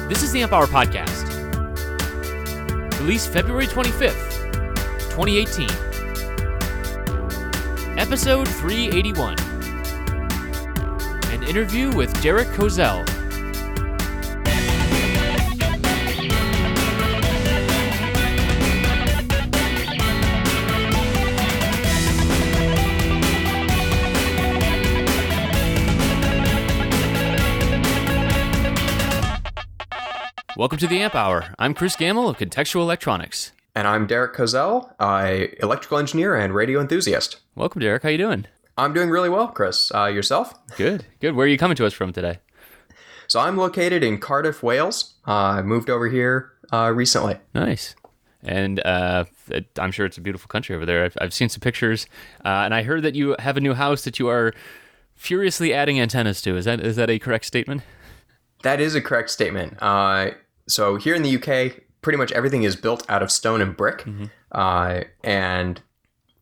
This is the Amp Hour Podcast. Released February 25th, 2018. Episode 381. An interview with Derek Kozel. Welcome to the Amp Hour. I'm Chris Gamble of Contextual Electronics. And I'm Derek Kozel, electrical engineer and radio enthusiast. Welcome, Derek. How you doing? I'm doing really well, Chris. Yourself? Good. Where are you coming to us from today? So I'm located in Cardiff, Wales. I moved over here recently. Nice. And I'm sure it's a beautiful country over there. I've seen some pictures, and I heard that you have a new house that you are furiously adding antennas to. Is that a correct statement? That is a correct statement. So here in the UK, pretty much everything is built out of stone and brick. Mm-hmm. And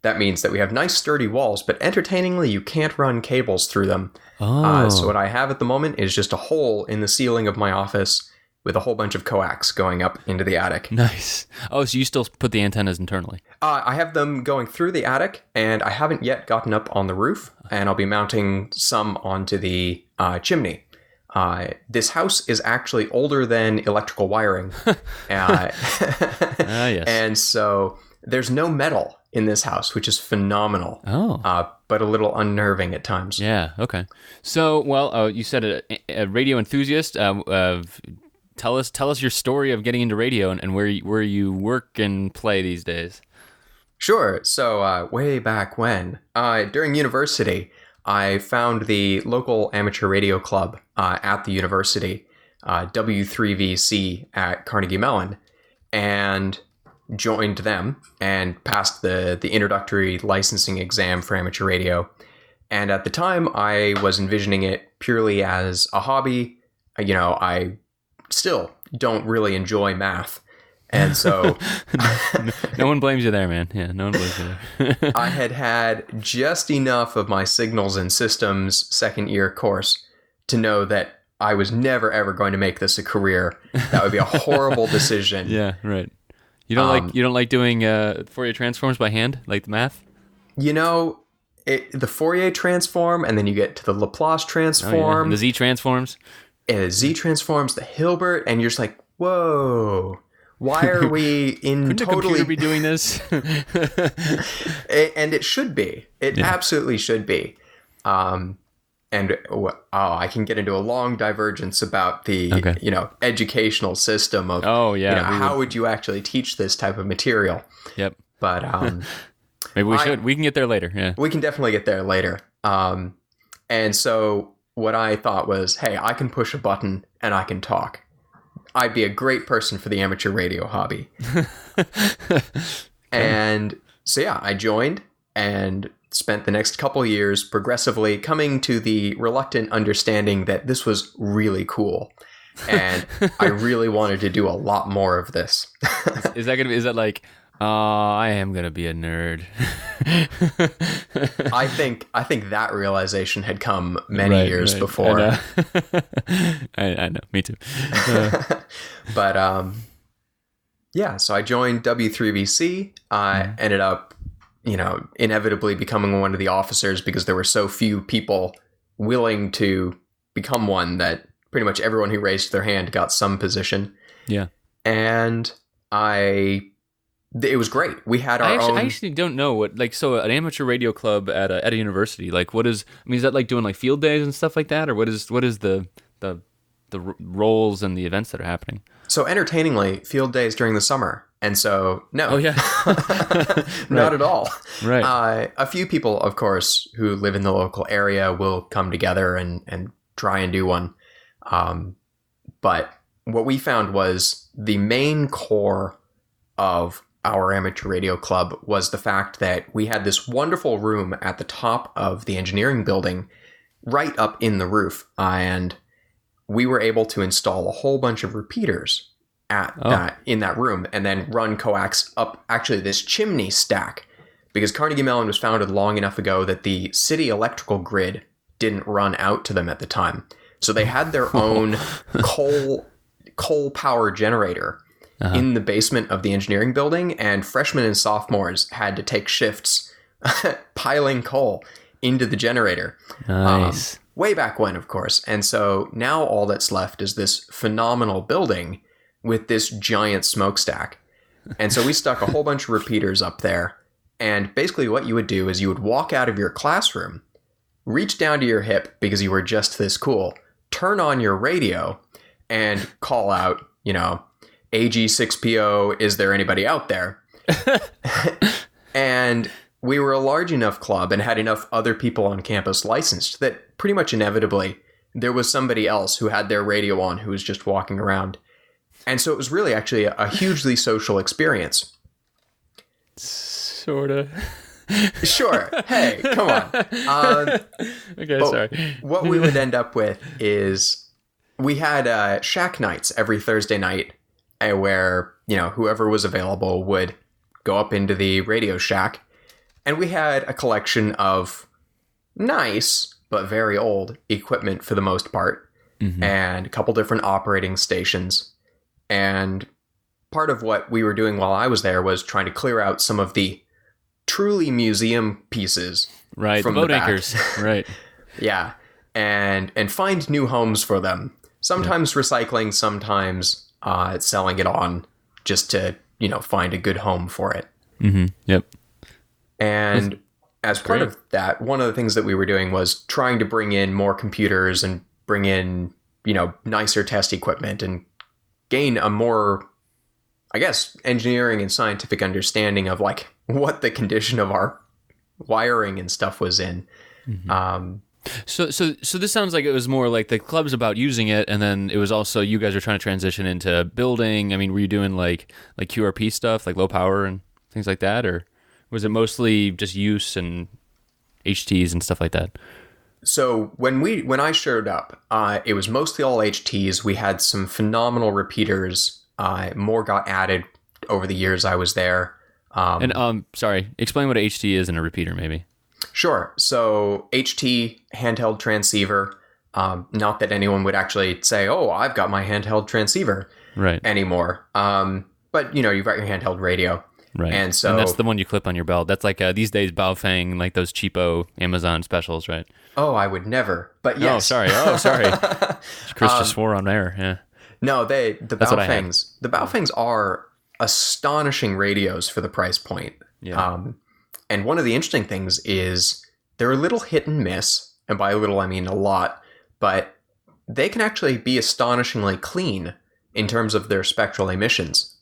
that means that we have nice sturdy walls, but entertainingly, you can't run cables through them. Oh. So what I have at the moment is just a hole in the ceiling of my office with a whole bunch of coax going up into the attic. Nice. Oh, so you still put the antennas internally? I have them going through the attic, and I haven't yet gotten up on the roof, and I'll be mounting some onto the chimney. This house is actually older than electrical wiring. Yes. And so there's no metal in this house, which is phenomenal. Oh. But a little unnerving at times. Yeah, okay. So, well, you said a radio enthusiast. Tell us your story of getting into radio and where you work and play these days. Sure. So way back when, during university, I found the local amateur radio club at the university, W3VC at Carnegie Mellon, and joined them and passed the introductory licensing exam for amateur radio. And at the time, I was envisioning it purely as a hobby. I still don't really enjoy math. And so... No one blames you there, man. Yeah, no one blames you there. I had just enough of my signals and systems second year course to know that I was never, ever going to make this a career. That would be a horrible decision. Yeah, right. You don't like doing Fourier transforms by hand, like the math? The Fourier transform, and then you get to the Laplace transform. Oh, yeah. And the Z transforms. And the Z transforms, the Hilbert, and you're just like, whoa... Why are we in Couldn't totally... a computer be doing this? And it should be. It absolutely should be. I can get into a long divergence about the educational system of how would you actually teach this type of material. Yep. But maybe we should. We can get there later. Yeah. We can definitely get there later. And so what I thought was, hey, I can push a button and I can talk. I'd be a great person for the amateur radio hobby. And so, yeah, I joined and spent the next couple years progressively coming to the reluctant understanding that this was really cool. And I really wanted to do a lot more of this. Is that like, I am going to be a nerd? I think that realization had come many years before. I know, me too. But so I joined W3VC. I ended up, inevitably becoming one of the officers because there were so few people willing to become one that pretty much everyone who raised their hand got some position. Yeah. And it was great. We had our own... I actually don't know so an amateur radio club at a university, is that like doing like field days and stuff like that? Or what is the roles and the events that are happening? So entertainingly, field days during the summer. And so, no. Oh, yeah. Not at all. Right. A few people, of course, who live in the local area will come together and try and do one. But what we found was the main core of our amateur radio club was the fact that we had this wonderful room at the top of the engineering building right up in the roof. And we were able to install a whole bunch of repeaters in that room and then run coax up actually this chimney stack because Carnegie Mellon was founded long enough ago that the city electrical grid didn't run out to them at the time. So they had their own coal coal power generator in the basement of the engineering building, and freshmen and sophomores had to take shifts piling coal into the generator. Nice. Way back when, of course. And so now all that's left is this phenomenal building with this giant smokestack. And so we stuck a whole bunch of repeaters up there. And basically what you would do is you would walk out of your classroom, reach down to your hip because you were just this cool, turn on your radio, and call out, AG6PO, is there anybody out there? And we were a large enough club and had enough other people on campus licensed that pretty much inevitably there was somebody else who had their radio on who was just walking around. And so it was really actually a hugely social experience. Sort of. Sure. Hey, come on. Okay, sorry. What we would end up with is we had shack nights every Thursday night where, whoever was available would go up into the radio shack. And we had a collection of nice, but very old equipment for the most part, and a couple different operating stations. And part of what we were doing while I was there was trying to clear out some of the truly museum pieces. Right, from the boat the back. anchors. Right. Yeah. And find new homes for them. Sometimes recycling, sometimes selling it on just to, find a good home for it. Mm-hmm. Yep. And as part of that, one of the things that we were doing was trying to bring in more computers and bring in, nicer test equipment and gain a more, I guess, engineering and scientific understanding of like what the condition of our wiring and stuff was in. So this sounds like it was more like the club's about using it, and then it was also you guys are trying to transition into building. I mean, were you doing like QRP stuff, like low power and things like that, or was it mostly just use and HTs and stuff like that? So when I showed up, it was mostly all HTs. We had some phenomenal repeaters. More got added over the years I was there. Sorry, explain what a HT is in a repeater, maybe. Sure. So HT, handheld transceiver. Not that anyone would actually say, "Oh, I've got my handheld transceiver," right, anymore. But you've got your handheld radio. Right. And that's the one you clip on your belt. That's like these days Baofeng, like those cheapo Amazon specials, right? Oh, I would never. But yes. Oh, sorry. Chris just swore on air. Yeah. No, the Baofengs are astonishing radios for the price point. Yeah. And one of the interesting things is they're a little hit and miss, and by a little I mean a lot, but they can actually be astonishingly clean in terms of their spectral emissions.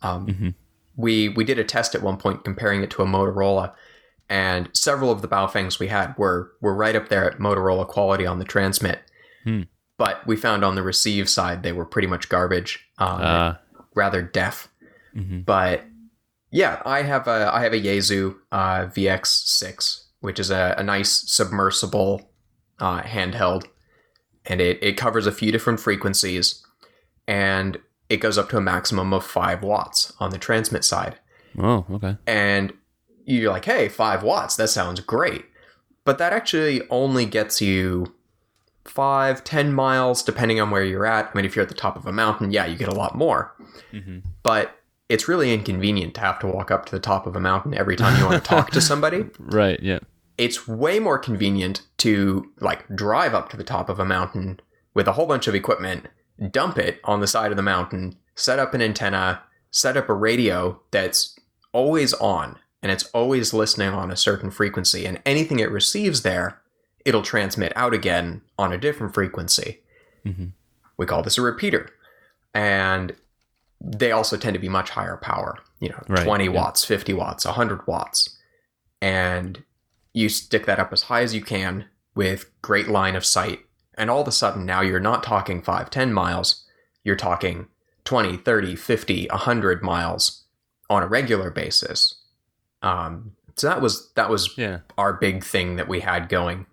We did a test at one point comparing it to a Motorola, and several of the Baofengs we had were right up there at Motorola quality on the transmit. But we found on the receive side they were pretty much garbage, rather deaf. But yeah, I have a Yaesu VX6, which is a nice submersible handheld, and it covers a few different frequencies, and it goes up to a maximum of 5 watts on the transmit side. Oh, okay. And you're like, hey, 5 watts, that sounds great. But that actually only gets you 5-10 miles, depending on where you're at. I mean, if you're at the top of a mountain, yeah, you get a lot more. But it's really inconvenient to have to walk up to the top of a mountain every time you want to talk to somebody. Right, yeah. It's way more convenient to drive up to the top of a mountain with a whole bunch of equipment, dump it on the side of the mountain, set up an antenna, set up a radio that's always on, and it's always listening on a certain frequency, and anything it receives there, it'll transmit out again on a different frequency. We call this a repeater. And they also tend to be much higher power, 20 watts, 50 watts, 100 watts. And you stick that up as high as you can with great line of sight. And all of a sudden, now you're not talking 5-10 miles. You're talking 20, 30, 50, 100 miles on a regular basis. So that was our big thing that we had going.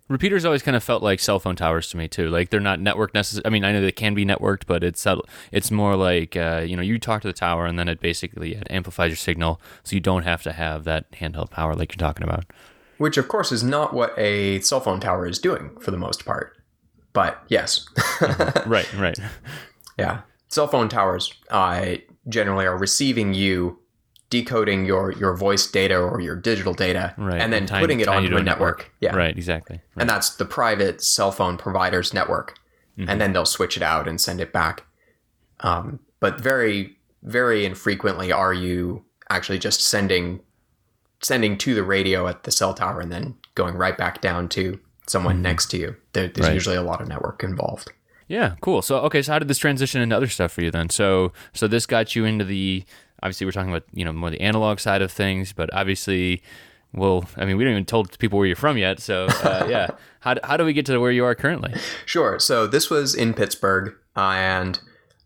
Repeaters always kind of felt like cell phone towers to me too. Like they're not networked necessarily. I mean, I know they can be networked, but it's more like you talk to the tower and then it basically amplifies your signal, so you don't have to have that handheld power like you're talking about. Which, of course, is not what a cell phone tower is doing for the most part. But yes, Right. Yeah. cell phone towers generally are receiving you, decoding your voice data or your digital data, Right. and then And putting it tying onto a network. Yeah. Right, exactly. Right. And that's the private cell phone provider's network. And then they'll switch it out and send it back. But very, very infrequently are you actually just sending to the radio at the cell tower and then going right back down to someone next to you. There's Right. usually a lot of network involved. Yeah, cool. So how did this transition into other stuff for you then? So this got you into the, obviously we're talking about, more the analog side of things, but obviously, well, I mean, we don't even told people where you're from yet. So yeah, how do we get to where you are currently? Sure. So this was in Pittsburgh, and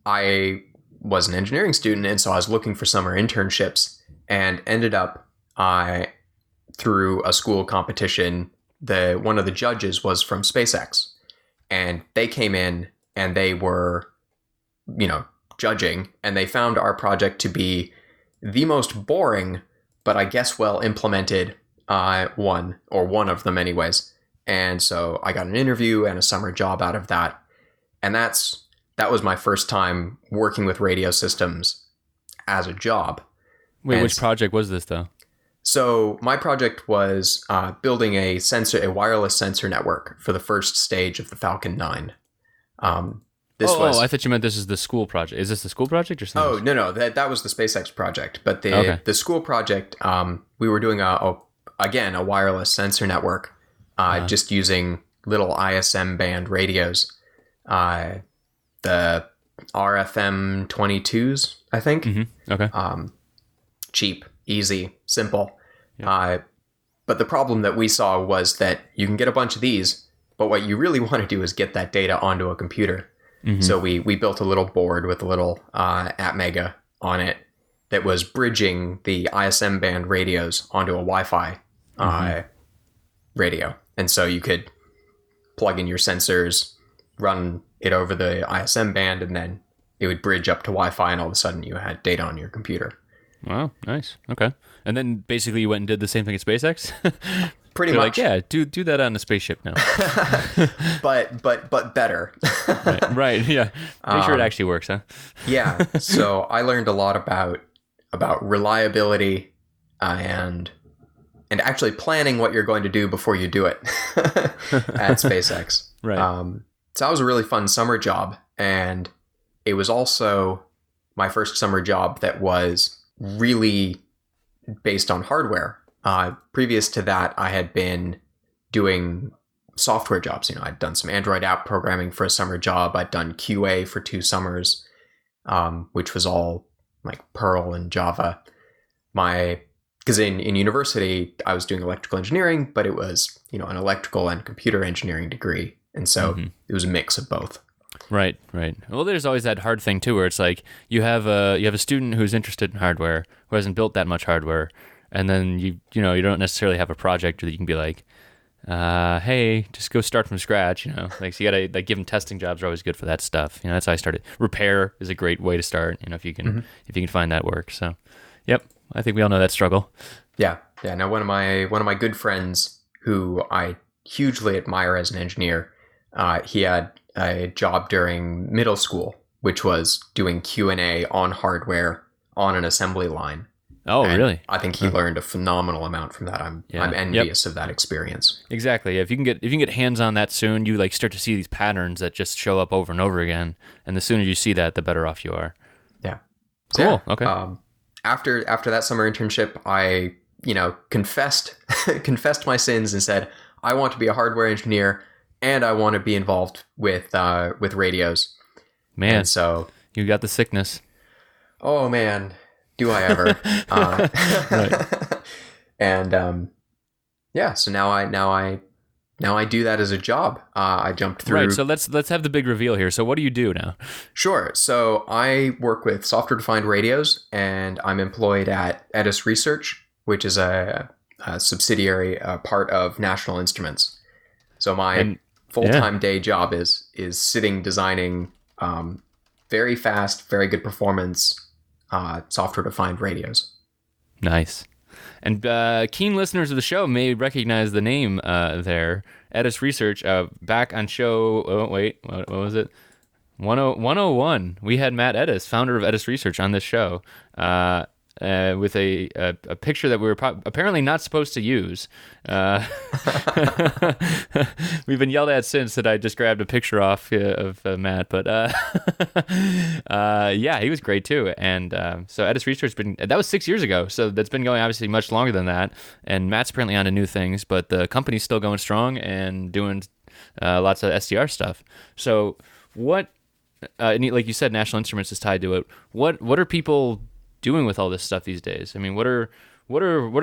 I was an engineering student, and so I was looking for summer internships, and ended up through a school competition. One of the judges was from SpaceX, and they came in and they were, judging, and they found our project to be the most boring, but I guess well implemented one of them anyways. And so I got an interview and a summer job out of that. And that was my first time working with radio systems as a job. Wait, And which project was this though? So my project was building a wireless sensor network for the first stage of the Falcon 9. I thought you meant this is the school project. Is this the school project or something? Oh, no, that was the SpaceX project. But Okay. the school project, we were doing a wireless sensor network, just using little ISM band radios, the RFM 22s, I think. Mm-hmm. Okay. Cheap, easy, simple. But the problem that we saw was that you can get a bunch of these, but what you really want to do is get that data onto a computer. Mm-hmm. So we built a little board with a little Atmega on it that was bridging the ISM band radios onto a Wi-Fi radio. And so you could plug in your sensors, run it over the ISM band, and then it would bridge up to Wi-Fi, and all of a sudden you had data on your computer. Wow, nice. Okay. And then basically you went and did the same thing at SpaceX? Pretty You're much. like, yeah, do that on a spaceship now. but better. Right, yeah. Make sure it actually works, huh? Yeah. So I learned a lot about reliability and actually planning what you're going to do before you do it at SpaceX. Right. So that was a really fun summer job, and it was also my first summer job that was really based on hardware. Previous to that, I had been doing software jobs. I'd done some Android app programming for a summer job. I'd done QA for 2 summers, which was all like Perl and Java. Because in university, I was doing electrical engineering, but it was, an electrical and computer engineering degree. And so it was a mix of both. Right. Well, there's always that hard thing too, where it's like you have a student who's interested in hardware who hasn't built that much hardware, and then you don't necessarily have a project that you can be like, hey, just go start from scratch. Like so you gotta give them testing jobs are always good for that stuff. That's how I started. Repair is a great way to start. If you can find that work. So, yep, I think we all know that struggle. Yeah. Now one of my good friends who I hugely admire as an engineer, he had a job during middle school, which was doing Q&A on hardware on an assembly line. Oh, and really? I think he learned a phenomenal amount from that. I'm envious of that experience. Exactly. If you can get hands on that soon, you start to see these patterns that just show up over and over again. And the sooner you see that, the better off you are. Yeah. Cool. Yeah. Okay. After that summer internship, I confessed my sins and said, I want to be a hardware engineer and I want to be involved with radios. Man, and so you got the sickness. Oh man, do I ever? Right. And so now I do that as a job. I jumped through. Right. So let's have the big reveal here. So what do you do now? Sure. So I work with software-defined radios, and I'm employed at Edis Research, which is a subsidiary part of National Instruments. So my full-time day job is sitting designing very fast, very good performance software-defined radios. Nice. And keen listeners of the show may recognize the name there. Edis Research, back on show... Oh, wait. What was it? 101. We had Matt Edis, founder of Edis Research, on this show with a picture that we were apparently not supposed to use. We've been yelled at since that I just grabbed a picture off of Matt, but yeah, he was great too. And so Edis Research that was 6 years ago, so that's been going obviously much longer than that. And Matt's apparently on to new things, but the company's still going strong and doing lots of SDR stuff. So what? Like you said, National Instruments is tied to it. What are people doing with all this stuff these days? I mean, what are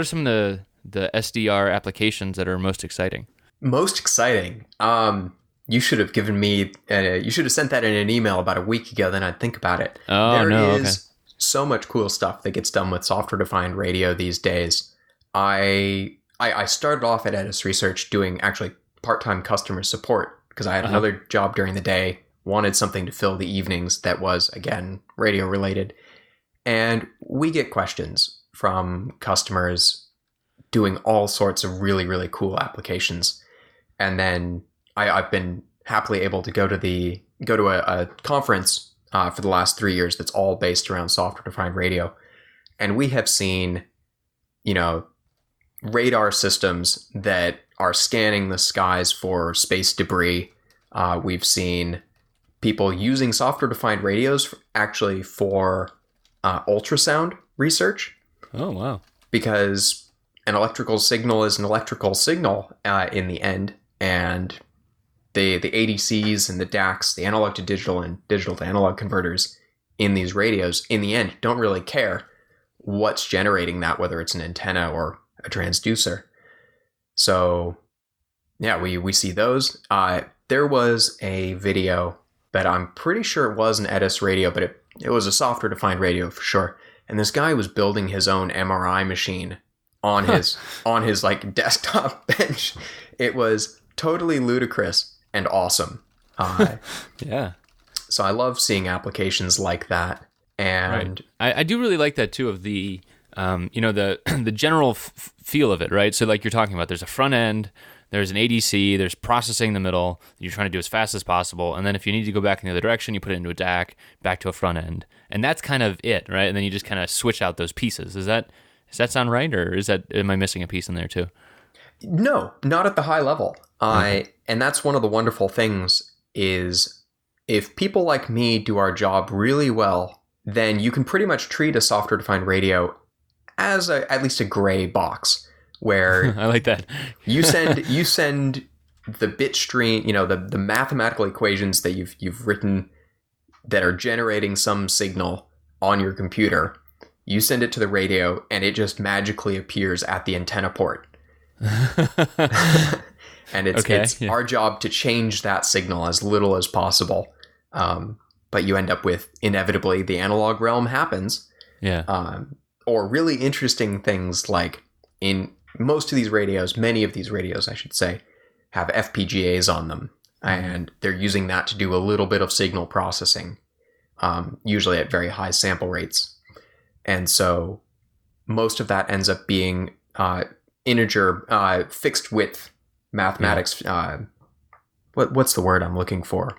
some of the SDR applications that are most exciting? Most exciting. You should have given me. You should have sent that in an email about a week ago. Then I'd think about it. Oh, there is so much cool stuff that gets done with software-defined radio these days. I started off at Edis Research doing actually part-time customer support because I had another job during the day. Wanted something to fill the evenings that was, again, radio related. And we get questions from customers doing all sorts of really, really cool applications. And then I've been happily able to go to a conference for the last 3 years that's all based around software-defined radio. And we have seen, radar systems that are scanning the skies for space debris. We've seen people using software-defined radios for ultrasound research. Oh, wow. Because an electrical signal is an electrical signal in the end, and the ADCs and the DACs, the analog to digital and digital to analog converters in these radios, in the end, don't really care what's generating that, whether it's an antenna or a transducer. So, yeah, we see those. There was a video that I'm pretty sure it was an Edis radio, but it was a software-defined radio for sure. And this guy was building his own MRI machine on his like desktop bench. It was totally ludicrous and awesome. Yeah. So I love seeing applications like that. And right. I do really like that too, of the the general feel of it, right? So like you're talking about, there's a front end, there's an ADC, there's processing in the middle that you're trying to do as fast as possible. And then if you need to go back in the other direction, you put it into a DAC, back to a front end. And that's kind of it, right? And then you just kind of switch out those pieces. Does that sound right? Or am I missing a piece in there too? No, not at the high level. And that's one of the wonderful things is if people like me do our job really well, then you can pretty much treat a software-defined radio as at least a gray box. Where I like that. you send the bit stream, the mathematical equations that you've written that are generating some signal on your computer. You send it to the radio, and it just magically appears at the antenna port. And it's our job to change that signal as little as possible. But you end up with, inevitably, the analog realm happens. Yeah. Or really interesting things like in most of these radios, many of these radios, I should say, have FPGAs on them. And they're using that to do a little bit of signal processing, usually at very high sample rates. And so most of that ends up being integer, fixed width mathematics. Yeah. What's the word I'm looking for?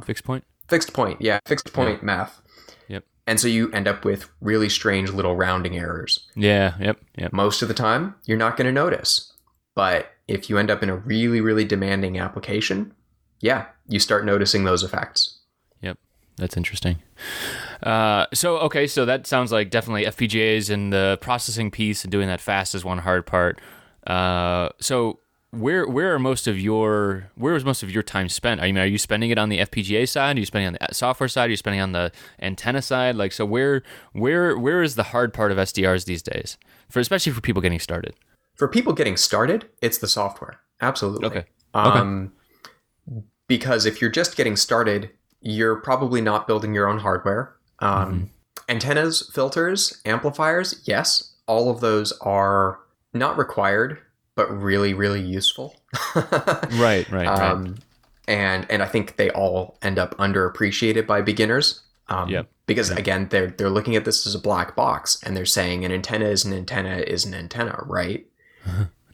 Fixed point? Fixed point, yeah. Fixed point math. Yep. And so you end up with really strange little rounding errors. Yeah, yep. Most of the time, you're not going to notice. But if you end up in a really, really demanding application, yeah, you start noticing those effects. Yep, that's interesting. So that sounds like definitely FPGAs and the processing piece and doing that fast is one hard part. So where is most of your time spent? I mean, are you spending it on the FPGA side? Are you spending it on the software side? Are you spending it on the antenna side? Like, so where is the hard part of SDRs these days? Especially for people getting started. For people getting started, it's the software. Absolutely. Okay. Because if you're just getting started, you're probably not building your own hardware. Antennas, filters, amplifiers, yes, all of those are not required, but really, really useful. Right. And I think they all end up underappreciated by beginners. Because again, they're looking at this as a black box, and they're saying an antenna is an antenna is an antenna, right?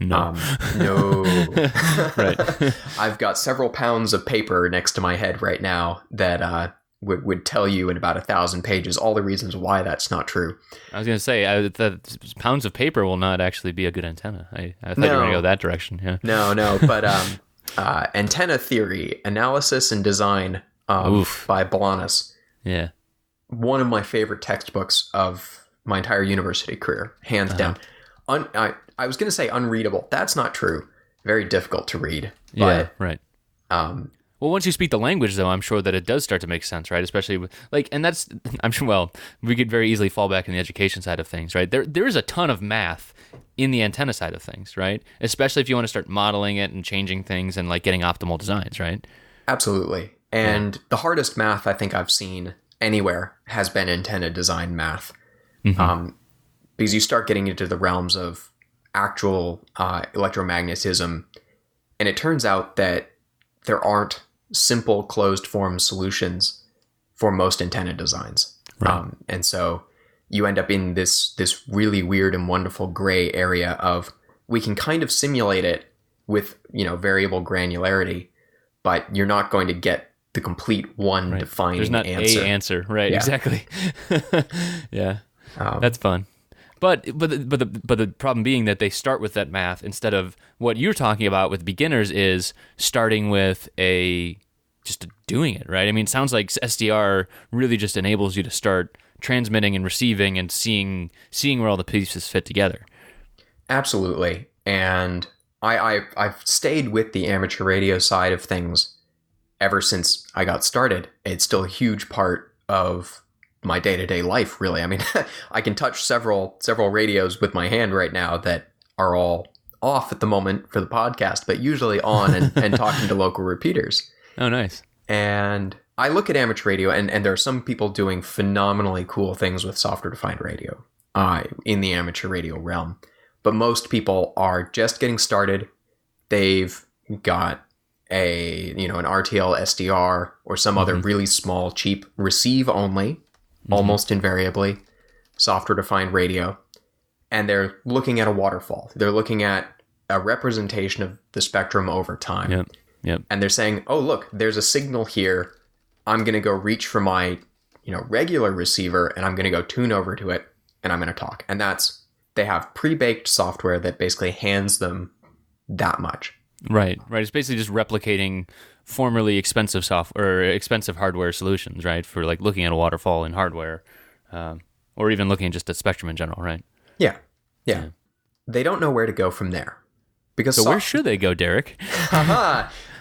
No. No. Right. I've got several pounds of paper next to my head right now that would tell you in about 1,000 pages all the reasons why that's not true. I was going to say, the pounds of paper will not actually be a good antenna. I thought you were going to go that direction. Yeah. No, but Antenna Theory, Analysis and Design by Balanis. Yeah. One of my favorite textbooks of my entire university career, hands down. I was going to say unreadable. That's not true. Very difficult to read. Yeah, right. Well, once you speak the language, though, I'm sure that it does start to make sense, right? Especially with, and that's, I'm sure, well, we could very easily fall back in the education side of things, right? There is a ton of math in the antenna side of things, right? Especially if you want to start modeling it and changing things and getting optimal designs, right? Absolutely. And the hardest math I think I've seen anywhere has been antenna design math. Mm-hmm. Because you start getting into the realms of actual electromagnetism, and it turns out that there aren't simple closed form solutions for most antenna designs. Right. And so you end up in this really weird and wonderful gray area of, we can kind of simulate it with, variable granularity, but you're not going to get the complete one defining answer. There's not a answer. Right. Yeah. Exactly. Yeah. That's fun. But the problem being that they start with that math instead of what you're talking about with beginners is starting with just doing it, right? I mean, it sounds like SDR really just enables you to start transmitting and receiving and seeing where all the pieces fit together. Absolutely. And I've stayed with the amateur radio side of things ever since I got started. It's still a huge part of my day-to-day life, really. I mean, I can touch several radios with my hand right now that are all off at the moment for the podcast, but usually on and talking to local repeaters. Oh, nice. And I look at amateur radio, and there are some people doing phenomenally cool things with software-defined radio in the amateur radio realm. But most people are just getting started. They've got an RTL SDR or some other really small, cheap receive only, almost invariably, software-defined radio. And they're looking at a waterfall. They're looking at a representation of the spectrum over time. Yep. And they're saying, oh, look, there's a signal here. I'm going to go reach for my, regular receiver, and I'm going to go tune over to it, and I'm going to talk. And they have pre-baked software that basically hands them that much. Right. It's basically just replicating formerly expensive software or expensive hardware solutions, right? For looking at a waterfall in hardware, or even looking just at spectrum in general, right? Yeah. They don't know where to go from there. So where should they go, Derek?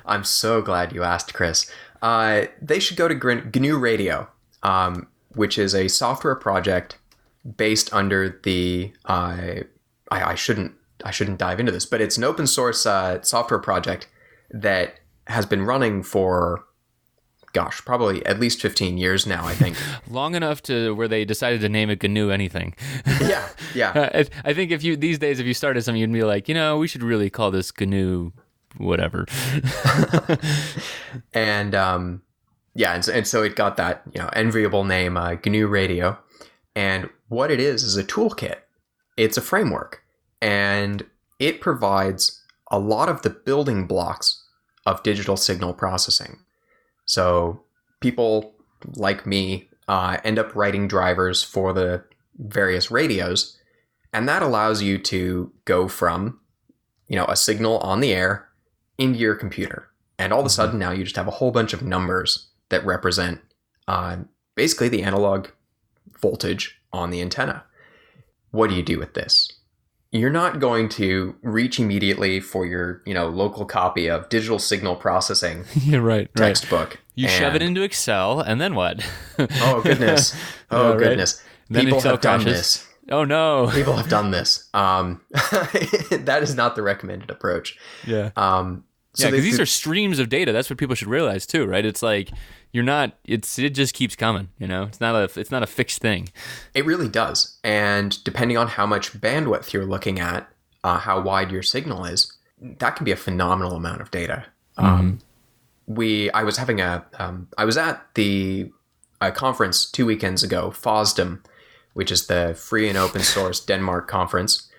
I'm so glad you asked, Chris. They should go to GNU Radio, which is a software project based under the I shouldn't dive into this, but it's an open source software project that has been running for, probably at least 15 years now, I think. Long enough to where they decided to name it GNU anything. Yeah. I think if you started something, you'd be like, we should really call this GNU whatever. And so it got that enviable name, GNU Radio. And what it is a toolkit. It's a framework, and it provides a lot of the building blocks of digital signal processing. So people like me end up writing drivers for the various radios, and that allows you to go from a signal on the air into your computer, and all of a sudden now you just have a whole bunch of numbers that represent basically the analog voltage on the antenna. What do you do with this? You're not going to reach immediately for your, local copy of digital signal processing textbook. You shove it into Excel, and then what? Oh, goodness. Oh, goodness. Then people Excel have done crashes. this. Oh, no. People have done this. That is not the recommended approach. Yeah. Because these are streams of data. That's what people should realize too, right? It's like it just keeps coming. It's not a fixed thing. It really does. And depending on how much bandwidth you're looking at, how wide your signal is, that can be a phenomenal amount of data. I was at the conference 2 weekends ago, FOSDEM, which is the free and open source Denmark conference.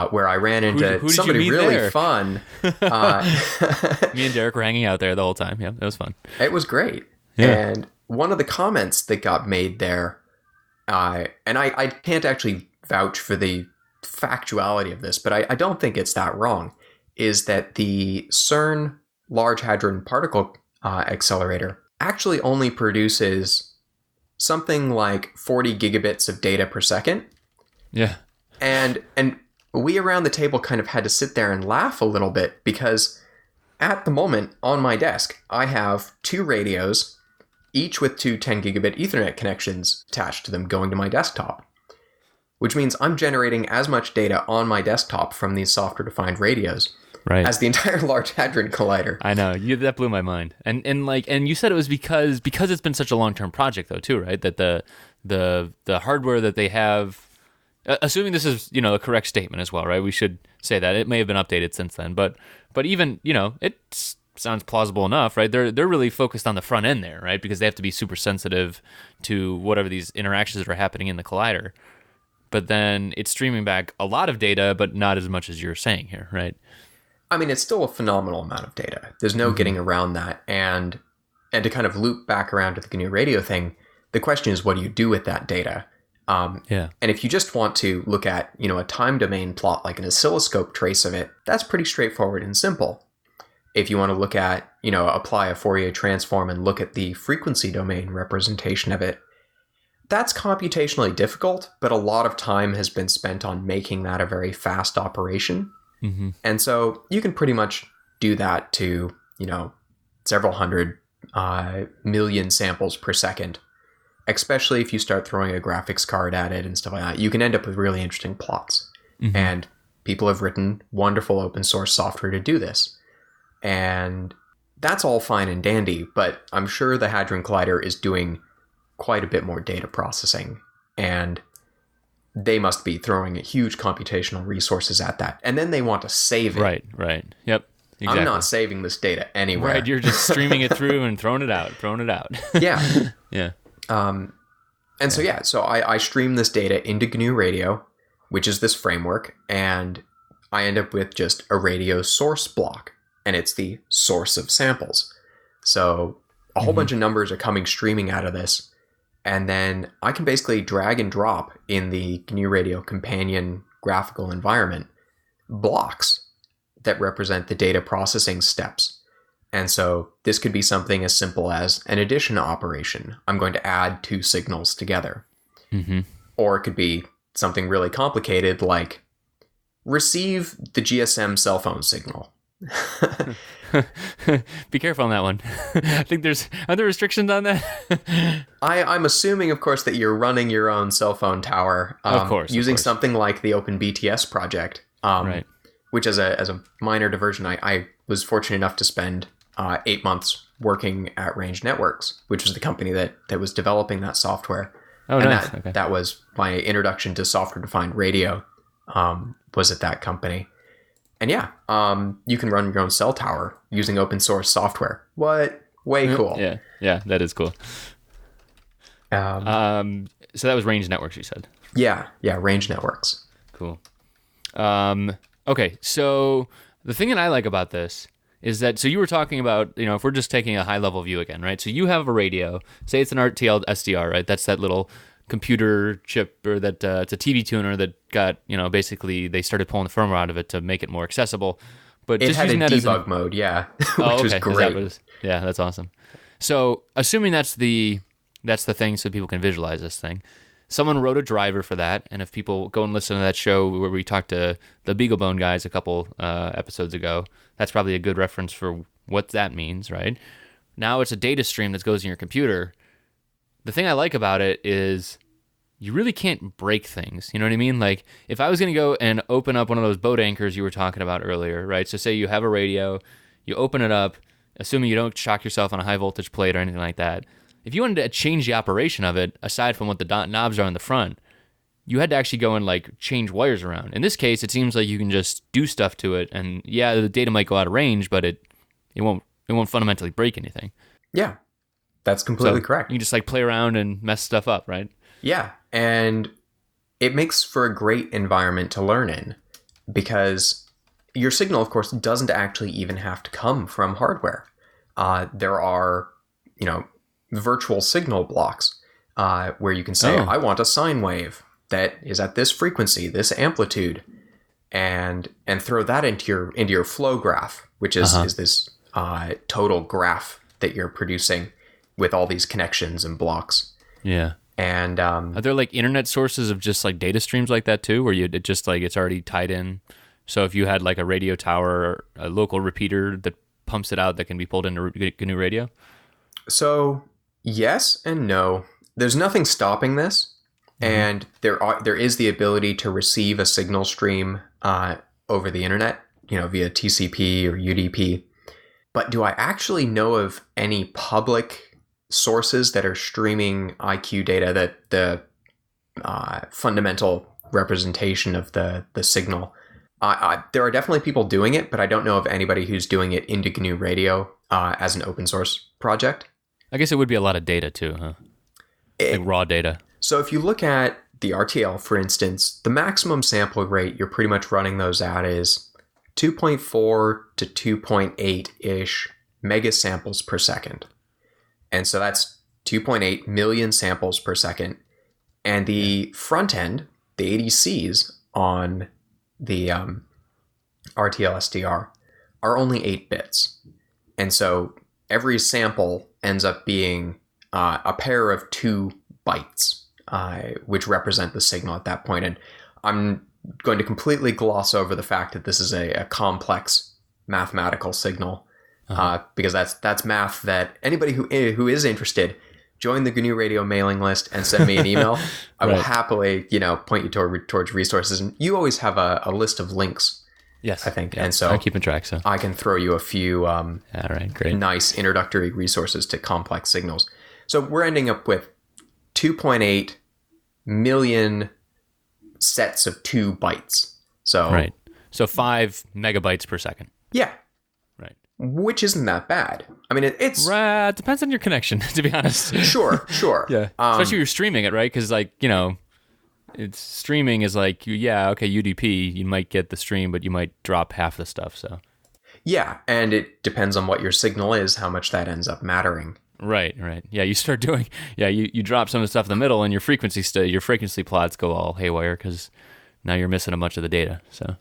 Where I ran into who somebody really fun. Me and Derek were hanging out there the whole time. Yeah, it was fun. It was great. Yeah. And one of the comments that got made there, and I can't actually vouch for the factuality of this, but I don't think it's that wrong, is that the CERN Large Hadron Particle Accelerator actually only produces something like 40 gigabits of data per second. Yeah. And we around the table kind of had to sit there and laugh a little bit because at the moment on my desk, I have 2 radios, each with 2 10 gigabit Ethernet connections attached to them going to my desktop, which means I'm generating as much data on my desktop from these software-defined radios as the entire Large Hadron Collider. I know, that blew my mind. And you said it was because it's been such a long-term project though too, right? That the hardware that they have, assuming this is, a correct statement as well, right? We should say that it may have been updated since then, but even, it sounds plausible enough, right? They're really focused on the front end there, right? Because they have to be super sensitive to whatever these interactions that are happening in the collider. But then it's streaming back a lot of data, but not as much as you're saying here, right? I mean, it's still a phenomenal amount of data. There's no getting around that. And to kind of loop back around to the GNU Radio thing, the question is, what do you do with that data? And if you just want to look at, a time domain plot like an oscilloscope trace of it, that's pretty straightforward and simple. If you want to look at, apply a Fourier transform and look at the frequency domain representation of it, that's computationally difficult, but a lot of time has been spent on making that a very fast operation. Mm-hmm. And so you can pretty much do that to, several hundred million samples per second, especially if you start throwing a graphics card at it and stuff like that. You can end up with really interesting plots. Mm-hmm. And people have written wonderful open source software to do this. And that's all fine and dandy, but I'm sure the Hadron Collider is doing quite a bit more data processing, and they must be throwing huge computational resources at that. And then they want to save it. Right. Yep. Exactly. I'm not saving this data anywhere. Right, you're just streaming it through and throwing it out. Yeah. Yeah. So I stream this data into GNU Radio, which is this framework, and I end up with just a radio source block, and it's the source of samples. So a whole bunch of numbers are coming streaming out of this, and then I can basically drag and drop in the GNU Radio companion graphical environment blocks that represent the data processing steps. And so this could be something as simple as an addition operation. I'm going to add 2 signals together. Mm-hmm. Or it could be something really complicated like receive the GSM cell phone signal. Be careful on that one. I think are there restrictions on that? I'm assuming, of course, that you're running your own cell phone tower. Of course. Using something like the OpenBTS project. Right. Which as a minor diversion, I was fortunate enough to spend 8 months working at Range Networks, which was the company that was developing that software. Oh, and nice. That was my introduction to software-defined radio, was at that company. And yeah, you can run your own cell tower using open source software. What? Way cool. Yeah, that is cool. So that was Range Networks, you said? Yeah, Range Networks. Cool. Okay, so the thing that I like about this is that, so you were talking about, if we're just taking a high-level view again, right? So you have a radio, say it's an RTL SDR, right? That's that little computer chip, or that it's a TV tuner that got, basically they started pulling the firmware out of it to make it more accessible. But it just had using a that debug mode, yeah, which was okay. great. Yeah, that's awesome. So assuming that's the thing, so people can visualize this thing. Someone wrote a driver for that, and if people go and listen to that show where we talked to the BeagleBone guys a couple episodes ago, that's probably a good reference for what that means, right? Now it's a data stream that goes in your computer. The thing I like about it is you really can't break things. You know what I mean? Like, if I was going to go and open up one of those boat anchors you were talking about earlier, right? So say you have a radio, you open it up, assuming you don't shock yourself on a high voltage plate or anything like that. If you wanted to change the operation of it, aside from what the knobs are on the front, you had to actually go and change wires around. In this case, it seems like you can just do stuff to it, and yeah, the data might go out of range, but it won't fundamentally break anything. Yeah, that's completely correct. You just play around and mess stuff up, right? Yeah, and it makes for a great environment to learn in, because your signal, of course, doesn't actually even have to come from hardware. There are, virtual signal blocks where you can say, Oh. I want a sine wave that is at this frequency, this amplitude, and throw that into your flow graph, which is this total graph that you're producing with all these connections and blocks. Yeah. And Are there like internet sources of just like data streams like that too, where it just like it's already tied in? So if you had like a radio tower or a local repeater that pumps it out that can be pulled into GNU Radio? so yes and no. There's nothing stopping this, and there is the ability to receive a signal stream over the internet, via TCP or UDP. But do I actually know of any public sources that are streaming IQ data, that the fundamental representation of the signal? There are definitely people doing it, but I don't know of anybody who's doing it into GNU Radio as an open source project. I guess it would be a lot of data too, huh? Like raw data. So if you look at the RTL, for instance, the maximum sample rate you're pretty much running those at is 2.4 to 2.8-ish megasamples per second. And so that's 2.8 million samples per second. And the front end, the ADCs on the RTL SDR are only 8 bits. And so every sample ends up being a pair of 2 bytes, which represent the signal at that point. And I'm going to completely gloss over the fact that this is a complex mathematical signal, because that's math that anybody who is interested, join the GNU Radio mailing list and send me an email. I will happily, point you towards resources. And you always have a list of links. Yes, I think. Yeah. And so I'm keeping track. So I can throw you a few all right, great. nice introductory resources to complex signals. So we're ending up with 2.8 million sets of 2 bytes. So right. So 5 megabytes per second. Yeah. Right. Which isn't that bad. I mean, it's... It depends on your connection, to be honest. Sure. Yeah. Especially if you're streaming it, right? Because, like, it's streaming is like, UDP, you might get the stream, but you might drop half the stuff, so. Yeah, and it depends on what your signal is, how much that ends up mattering. Right. Yeah, you start doing, you drop some of the stuff in the middle, and your frequency plots go all haywire, because now you're missing a bunch of the data, so.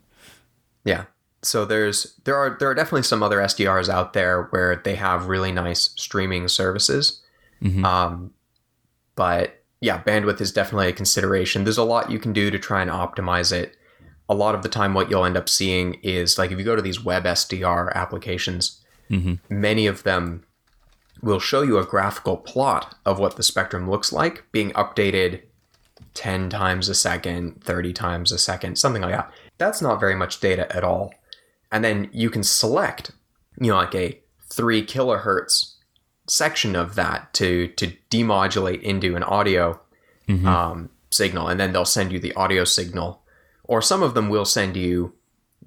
Yeah. So there are definitely some other SDRs out there where they have really nice streaming services. Mm-hmm. But yeah, bandwidth is definitely a consideration. There's a lot you can do to try and optimize it. A lot of the time what you'll end up seeing is, like, if you go to these web SDR applications, many of them will show you a graphical plot of what the spectrum looks like being updated 10 times a second, 30 times a second, something like that. That's not very much data at all. And then you can select, like a 3 kilohertz section of that to demodulate into an audio signal. And then they'll send you the audio signal. Or some of them will send you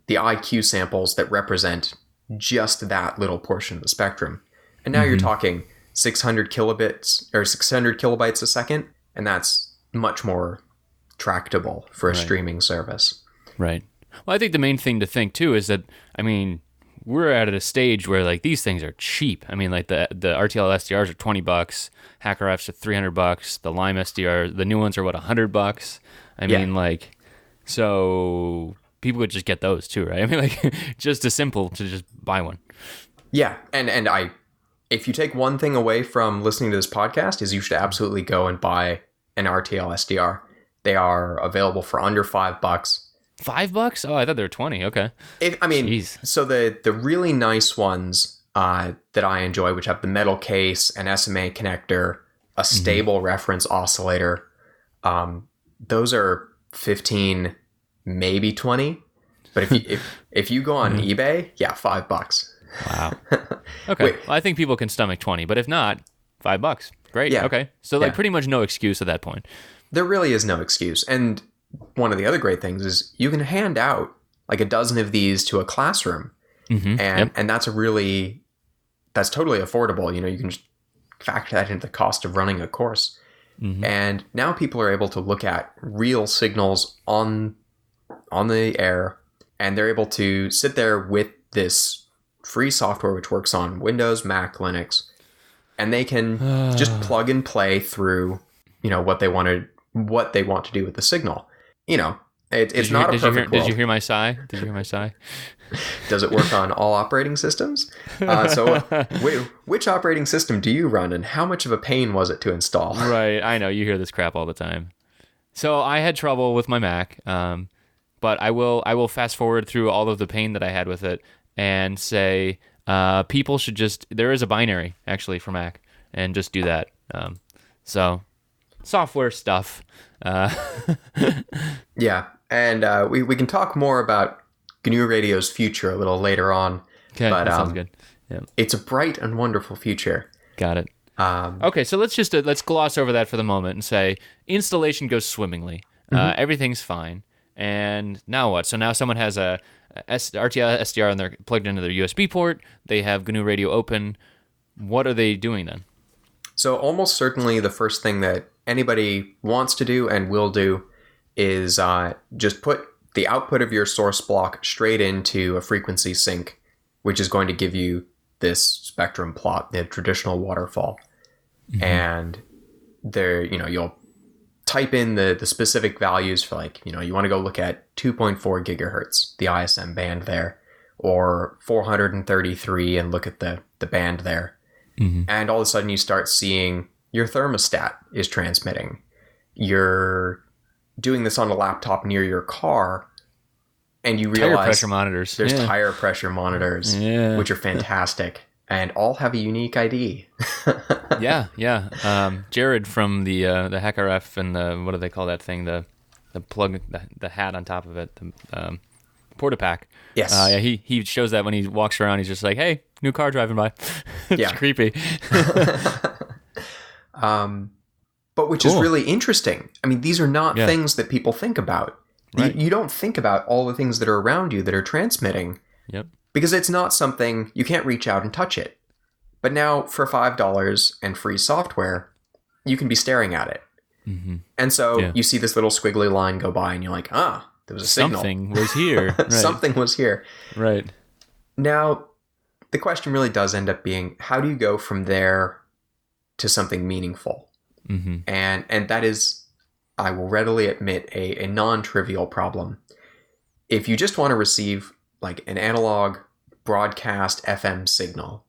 the IQ samples that represent just that little portion of the spectrum. And now you're talking 600 kilobits or 600 kilobytes a second. And that's much more tractable for a streaming service. Right. Well, I think the main thing to think too is that, we're at a stage where, like, these things are cheap. Like the RTL SDRs are $20, Hacker F's are $300, the Lime SDR, the new ones are $100. So people would just get those too, right? Just as simple to just buy one. Yeah, and if you take one thing away from listening to this podcast, is you should absolutely go and buy an RTL SDR. They are available for under $5. $5? Oh, I thought they were 20. Okay. Jeez. So the really nice ones that I enjoy, which have the metal case, an SMA connector, a stable reference oscillator, those are 15, maybe 20. But if you go on eBay, $5. Wow. Okay. Well, I think people can stomach 20, but if not, $5. Great. Yeah. Okay. So pretty much no excuse at that point. There really is no excuse. And one of the other great things is you can hand out like a dozen of these to a classroom. And that's totally affordable. You can just factor that into the cost of running a course. And now people are able to look at real signals on the air, and they're able to sit there with this free software which works on Windows, Mac, Linux, and they can just plug and play through, what they want to do with the signal. It's not a perfect world. Did you hear my sigh? Did you hear my sigh? Does it work on all operating systems? So which operating system do you run, and how much of a pain was it to install? Right, I know. You hear this crap all the time. So I had trouble with my Mac, but I will fast forward through all of the pain that I had with it and say people should there is a binary, actually, for Mac, and just do that. So software stuff. Yeah, and we can talk more about GNU Radio's future a little later on. Okay, that sounds good. Yeah. It's a bright and wonderful future. Got it. Okay, so let's gloss over that for the moment and say installation goes swimmingly. Everything's fine. And now what? So now someone has a RTL SDR and they're plugged into their USB port. They have GNU Radio open. What are they doing then? So almost certainly the first thing that anybody wants to do and will do is just put the output of your source block straight into a frequency sink, which is going to give you this spectrum plot, the traditional waterfall. And there, you'll type in the specific values for, like, you want to go look at 2.4 gigahertz, the ISM band there, or 433 and look at the band there. And all of a sudden you start seeing your thermostat is transmitting. You're doing this on a laptop near your car, and you realize tire pressure monitors. There's tire pressure monitors, which are fantastic, and all have a unique ID. Yeah. Jared from the HackRF and the, what do they call that thing? The plug, the hat on top of it, the Portapack. Yes. He shows that when he walks around. He's just like, hey, new car driving by. It's creepy. But which is really interesting. I mean, these are not things that people think about. Right. You don't think about all the things that are around you that are transmitting. Yep. Because it's not something, you can't reach out and touch it. But now for $5 and free software, you can be staring at it. And so you see this little squiggly line go by and you're like, there was a signal. Something was here. Right. Something was here. Right. Now, the question really does end up being, how do you go from there to something meaningful? And that is, I will readily admit, a non-trivial problem. If you just want to receive like an analog broadcast FM signal,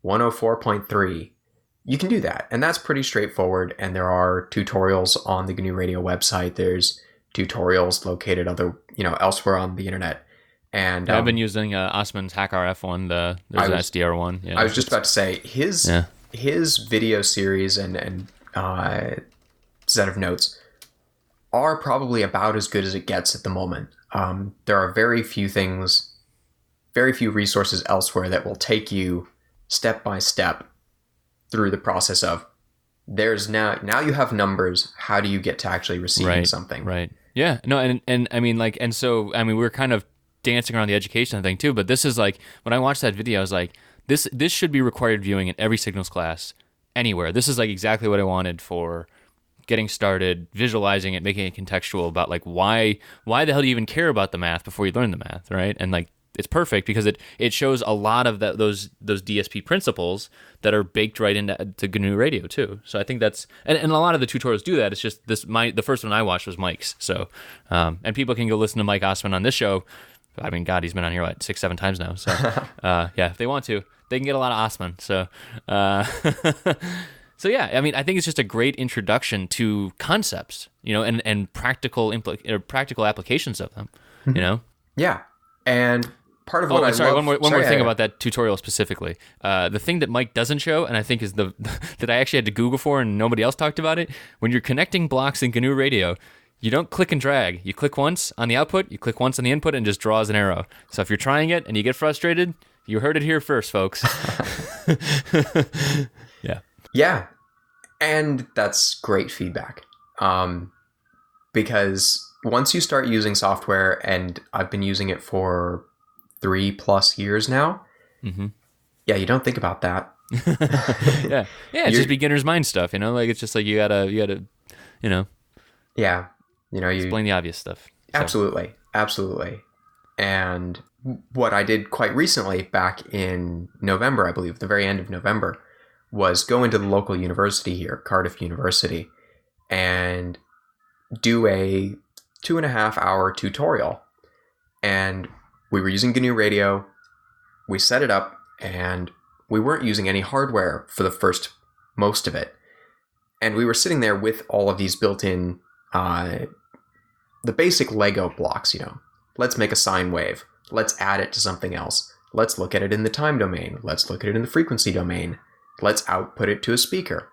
104.3, you can do that. And that's pretty straightforward. And there are tutorials on the GNU Radio website. There's tutorials located elsewhere on the internet. And I've been using Osman's HackRF one. There's an SDR one. Yeah, I was just about to say his video series and set of notes are probably about as good as it gets at the moment. There are very few resources elsewhere that will take you step by step through the process of there's now you have numbers. How do you get to actually receiving something? Right. Yeah. No. And I mean, we're kind of dancing around the education thing too, but this is like, when I watched that video, I was like, this should be required viewing in every signals class anywhere. This is like exactly what I wanted for getting started, visualizing it, making it contextual about like why the hell do you even care about the math before you learn the math, right? And like it's perfect because it shows a lot of those DSP principles that are baked right into GNU Radio too. So I think that's and a lot of the tutorials do that. It's just the first one I watched was Mike's. So and people can go listen to Mike Osman on this show. I mean, God, he's been on here like 6-7 times now. So if they want to, they can get a lot of Osman. So so yeah, I mean, I think it's just a great introduction to concepts, and practical applications of them, Yeah, and part of what I sorry, love... one more thing about that tutorial specifically. The thing that Mike doesn't show, and I think is that I actually had to Google for and nobody else talked about it, when you're connecting blocks in GNU Radio, you don't click and drag. You click once on the output, you click once on the input, and just draws an arrow. So if you're trying it and you get frustrated, you heard it here first, folks. Yeah. Yeah, and that's great feedback. Because once you start using software, and I've been using it for 3+ years now, yeah, you don't think about that. Yeah, it's just beginner's mind stuff, like it's just like you gotta, yeah, you explain the obvious stuff. So. Absolutely. And what I did quite recently, back in November, I believe, the very end of November, was go into the local university here, Cardiff University, and do a 2.5 hour tutorial. And we were using GNU Radio. We set it up, and we weren't using any hardware for the first most of it. And we were sitting there with all of these built-in, the basic Lego blocks, Let's make a sine wave. Let's add it to something else. Let's look at it in the time domain. Let's look at it in the frequency domain. Let's output it to a speaker.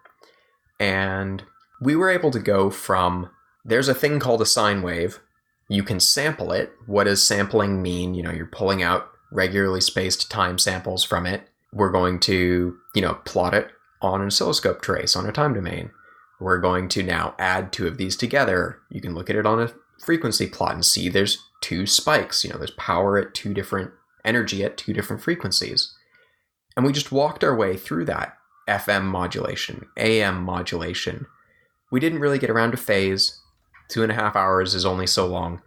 And we were able to go from, there's a thing called a sine wave. You can sample it. What does sampling mean? You're pulling out regularly spaced time samples from it. We're going to, plot it on an oscilloscope trace on a time domain. We're going to now add two of these together. You can look at it on a frequency plot and see there's two spikes. There's power at two different, energy at two different frequencies. And we just walked our way through that. FM modulation, AM modulation. We didn't really get around to phase. 2.5 hours is only so long,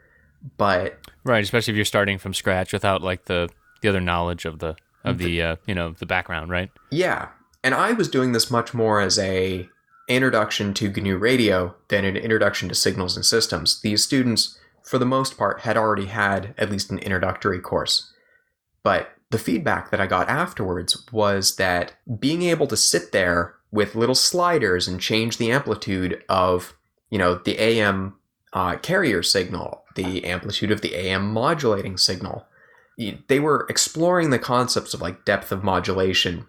but right, especially if you're starting from scratch without like the other knowledge of the the background, right? Yeah, and I was doing this much more as a introduction to GNU Radio than an introduction to signals and systems. These students, for the most part, had already had at least an introductory course, but the feedback that I got afterwards was that being able to sit there with little sliders and change the amplitude of, the AM carrier signal, the amplitude of the AM modulating signal. They were exploring the concepts of like depth of modulation,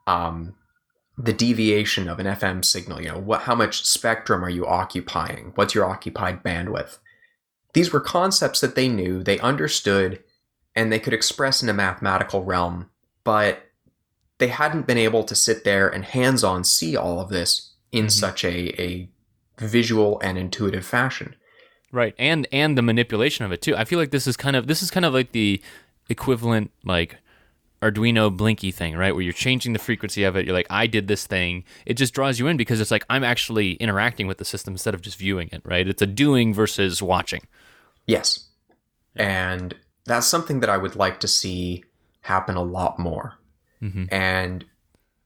the deviation of an FM signal, how much spectrum are you occupying? What's your occupied bandwidth? These were concepts that they knew, they understood, and they could express in a mathematical realm, but they hadn't been able to sit there and hands-on see all of this in such a visual and intuitive fashion. Right, and the manipulation of it too. I feel like this is kind of like the equivalent like Arduino Blinky thing, right? Where you're changing the frequency of it. You're like, I did this thing. It just draws you in because it's like I'm actually interacting with the system instead of just viewing it, right? It's a doing versus watching. Yes, and that's something that I would like to see happen a lot more. And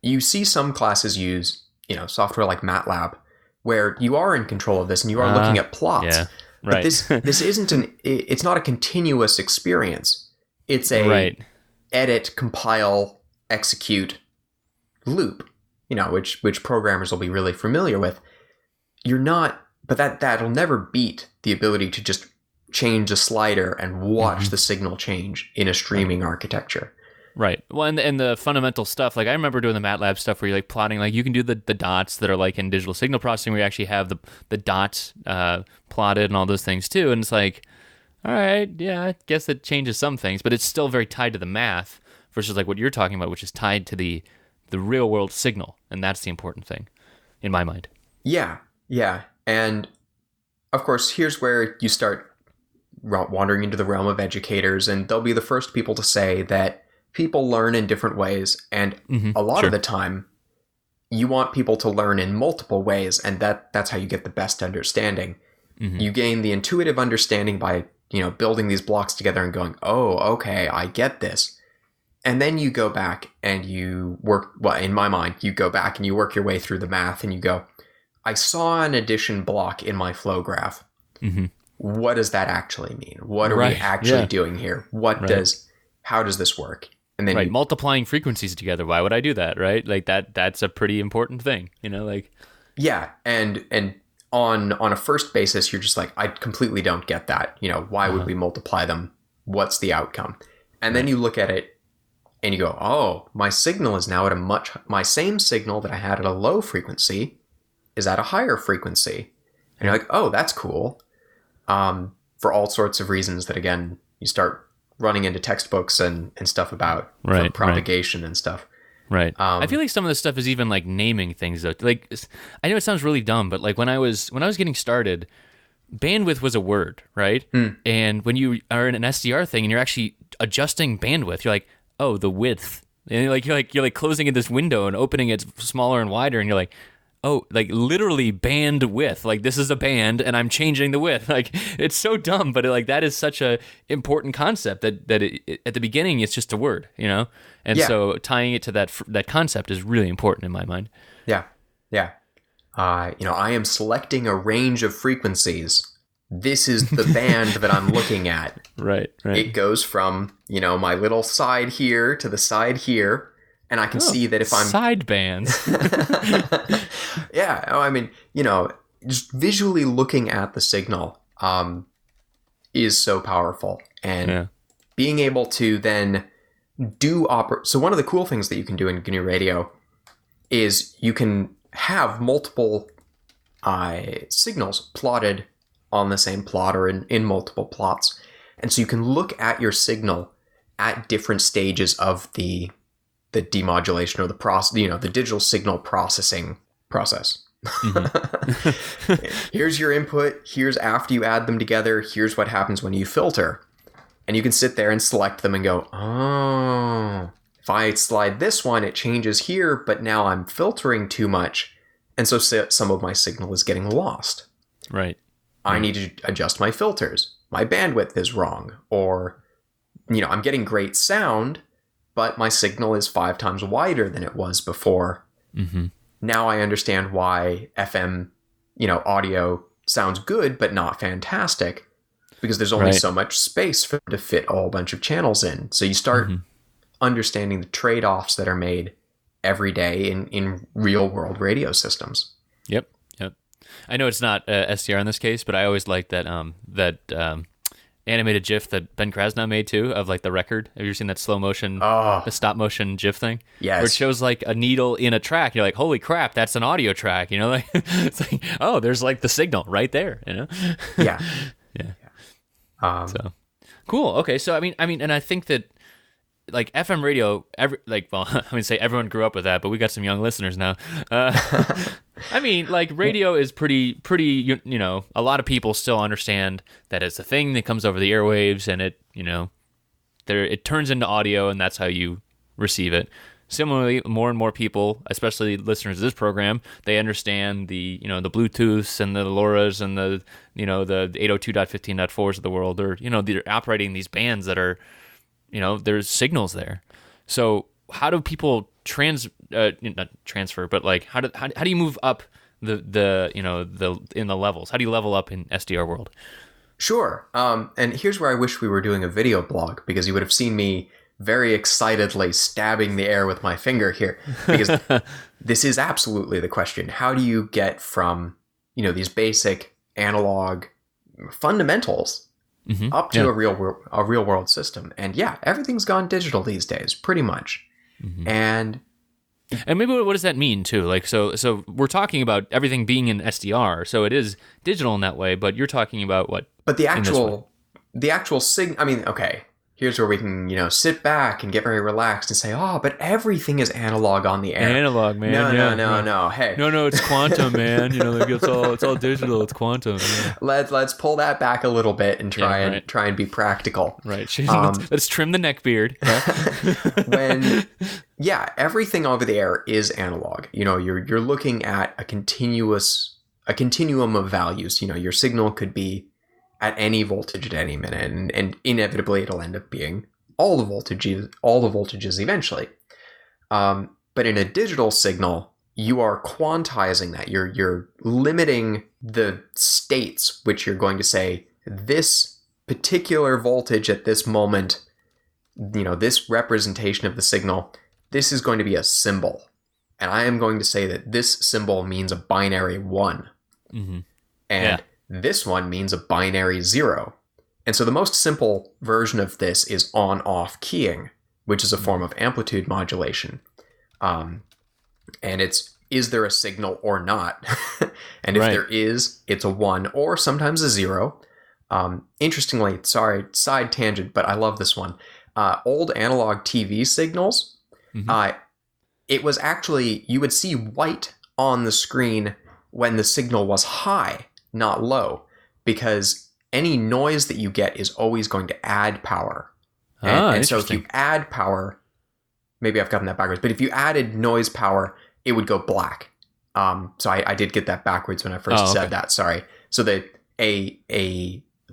you see some classes use, software like MATLAB, where you are in control of this and you are looking at plots. Yeah, But right. this isn't it's not a continuous experience. It's a edit, compile, execute loop, which programmers will be really familiar with. But that'll never beat the ability to just change a slider and watch the signal change in a streaming architecture. Right. Well, and the fundamental stuff, like I remember doing the MATLAB stuff where you're like plotting, like you can do the dots that are like in digital signal processing where you actually have the dots plotted and all those things too. And it's like, all right, yeah, I guess it changes some things, but it's still very tied to the math versus like what you're talking about, which is tied to the real world signal. And that's the important thing in my mind. Yeah. Yeah. And of course, here's where you start wandering into the realm of educators, and they'll be the first people to say that people learn in different ways, and a lot of the time you want people to learn in multiple ways, and that's how you get the best understanding. You gain the intuitive understanding by building these blocks together and going, oh, okay, I get this. And then you go back and you work, well, in my mind, you go back and you work your way through the math and you go, I saw an addition block in my flow graph. What does that actually mean? What are we actually doing here? How does this work? And then multiplying frequencies together. Why would I do that? Right, like that's a pretty important thing. Yeah, and on a first basis, you're just like, I completely don't get that. Why would we multiply them? What's the outcome? And then you look at it and you go, oh, my signal is now at my same signal that I had at a low frequency is at a higher frequency. And you're like, oh, that's cool. For all sorts of reasons that, again, you start running into textbooks and stuff about propagation and stuff. Right. I feel like some of this stuff is even like naming things though. Like, I know it sounds really dumb, but like when I was getting started, bandwidth was a word, right? And when you are in an SDR thing and you're actually adjusting bandwidth, you're like, oh, the width. And you're like closing in this window and opening it smaller and wider, and you're like, oh, like literally band width. Like this is a band and I'm changing the width. Like it's so dumb, but like that is such a important concept that at the beginning it's just a word, you know? And Yeah. so tying it to that concept is really important in my mind. Yeah. Yeah. I am selecting a range of frequencies. This is the band that I'm looking at. Right. It goes from, my little side here to the side here. And I can see that if I'm... Side bands. Yeah. I mean, just visually looking at the signal is so powerful. And being able to then do... So one of the cool things that you can do in GNU Radio is you can have multiple signals plotted on the same plot or in multiple plots. And so you can look at your signal at different stages of the demodulation or the process, the digital signal processing process. Mm-hmm. Here's your input. Here's after you add them together. Here's what happens when you filter. And you can sit there and select them and go, oh, if I slide this one, it changes here, but now I'm filtering too much. And so some of my signal is getting lost. Right. I need to adjust my filters. My bandwidth is wrong. Or, I'm getting great sound, but my signal is 5 times wider than it was before. Mm-hmm. Now I understand why FM, audio sounds good, but not fantastic, because there's only so much space to fit a whole bunch of channels in. So you start understanding the trade-offs that are made every day in real-world radio systems. Yep. I know it's not SDR in this case, but I always like that animated GIF that Ben Krasnow made too of like the record. Have you ever seen that slow motion, the stop motion GIF thing? Yes. Where it shows like a needle in a track. You're like, holy crap, that's an audio track. Like it's like, oh, there's like the signal right there. Yeah. Yeah. So cool. Okay. So I mean, and I think that like FM radio, I mean, say everyone grew up with that, but we got some young listeners now. I mean, like radio is pretty. A lot of people still understand that it's a thing that comes over the airwaves, and it turns into audio, and that's how you receive it. Similarly, more and more people, especially listeners to this program, they understand the the Bluetooths and the LoRa's and the the 802.15.4s of the world, or they're operating these bands that are, there's signals there. So how do people not transfer, but like how do you move up the in the levels? How do you level up in SDR world? Sure. And here's where I wish we were doing a video blog, because you would have seen me very excitedly stabbing the air with my finger here, because this is absolutely the question. How do you get from, these basic analog fundamentals up to a real world system? And everything's gone digital these days, pretty much. Mm-hmm. And maybe what does that mean too? Like, so we're talking about everything being in SDR, so it is digital in that way, but you're talking about what? But the actual I mean, okay, here's where we can, sit back and get very relaxed and say, oh, but everything is analog on the air. Analog, man. No. Hey. No, it's quantum, man. Like it's all digital. It's quantum. Yeah. Let's pull that back a little bit and try and be practical. Right. Let's trim the neck beard. Yeah? Everything over the air is analog. You're looking at a continuum of values. Your signal could be at any voltage at any minute, and inevitably it'll end up being all the voltages eventually. But in a digital signal, you are quantizing that. You're limiting the states which you're going to say, this particular voltage at this moment, this representation of the signal, this is going to be a symbol. And I am going to say that this symbol means a binary 1. Mm-hmm. And this one means a binary 0. And so the most simple version of this is on-off keying, which is a form of amplitude modulation. And it's, is there a signal or not? And if there is, it's a 1 or sometimes a 0. Interestingly, sorry, side tangent, but I love this one. Old analog TV signals, it was actually, you would see white on the screen when the signal was high, not low, because any noise that you get is always going to add power. And so if you add power, maybe I've gotten that backwards, but if you added noise power, it would go black. So I did get that backwards when I first said that. Sorry. So that a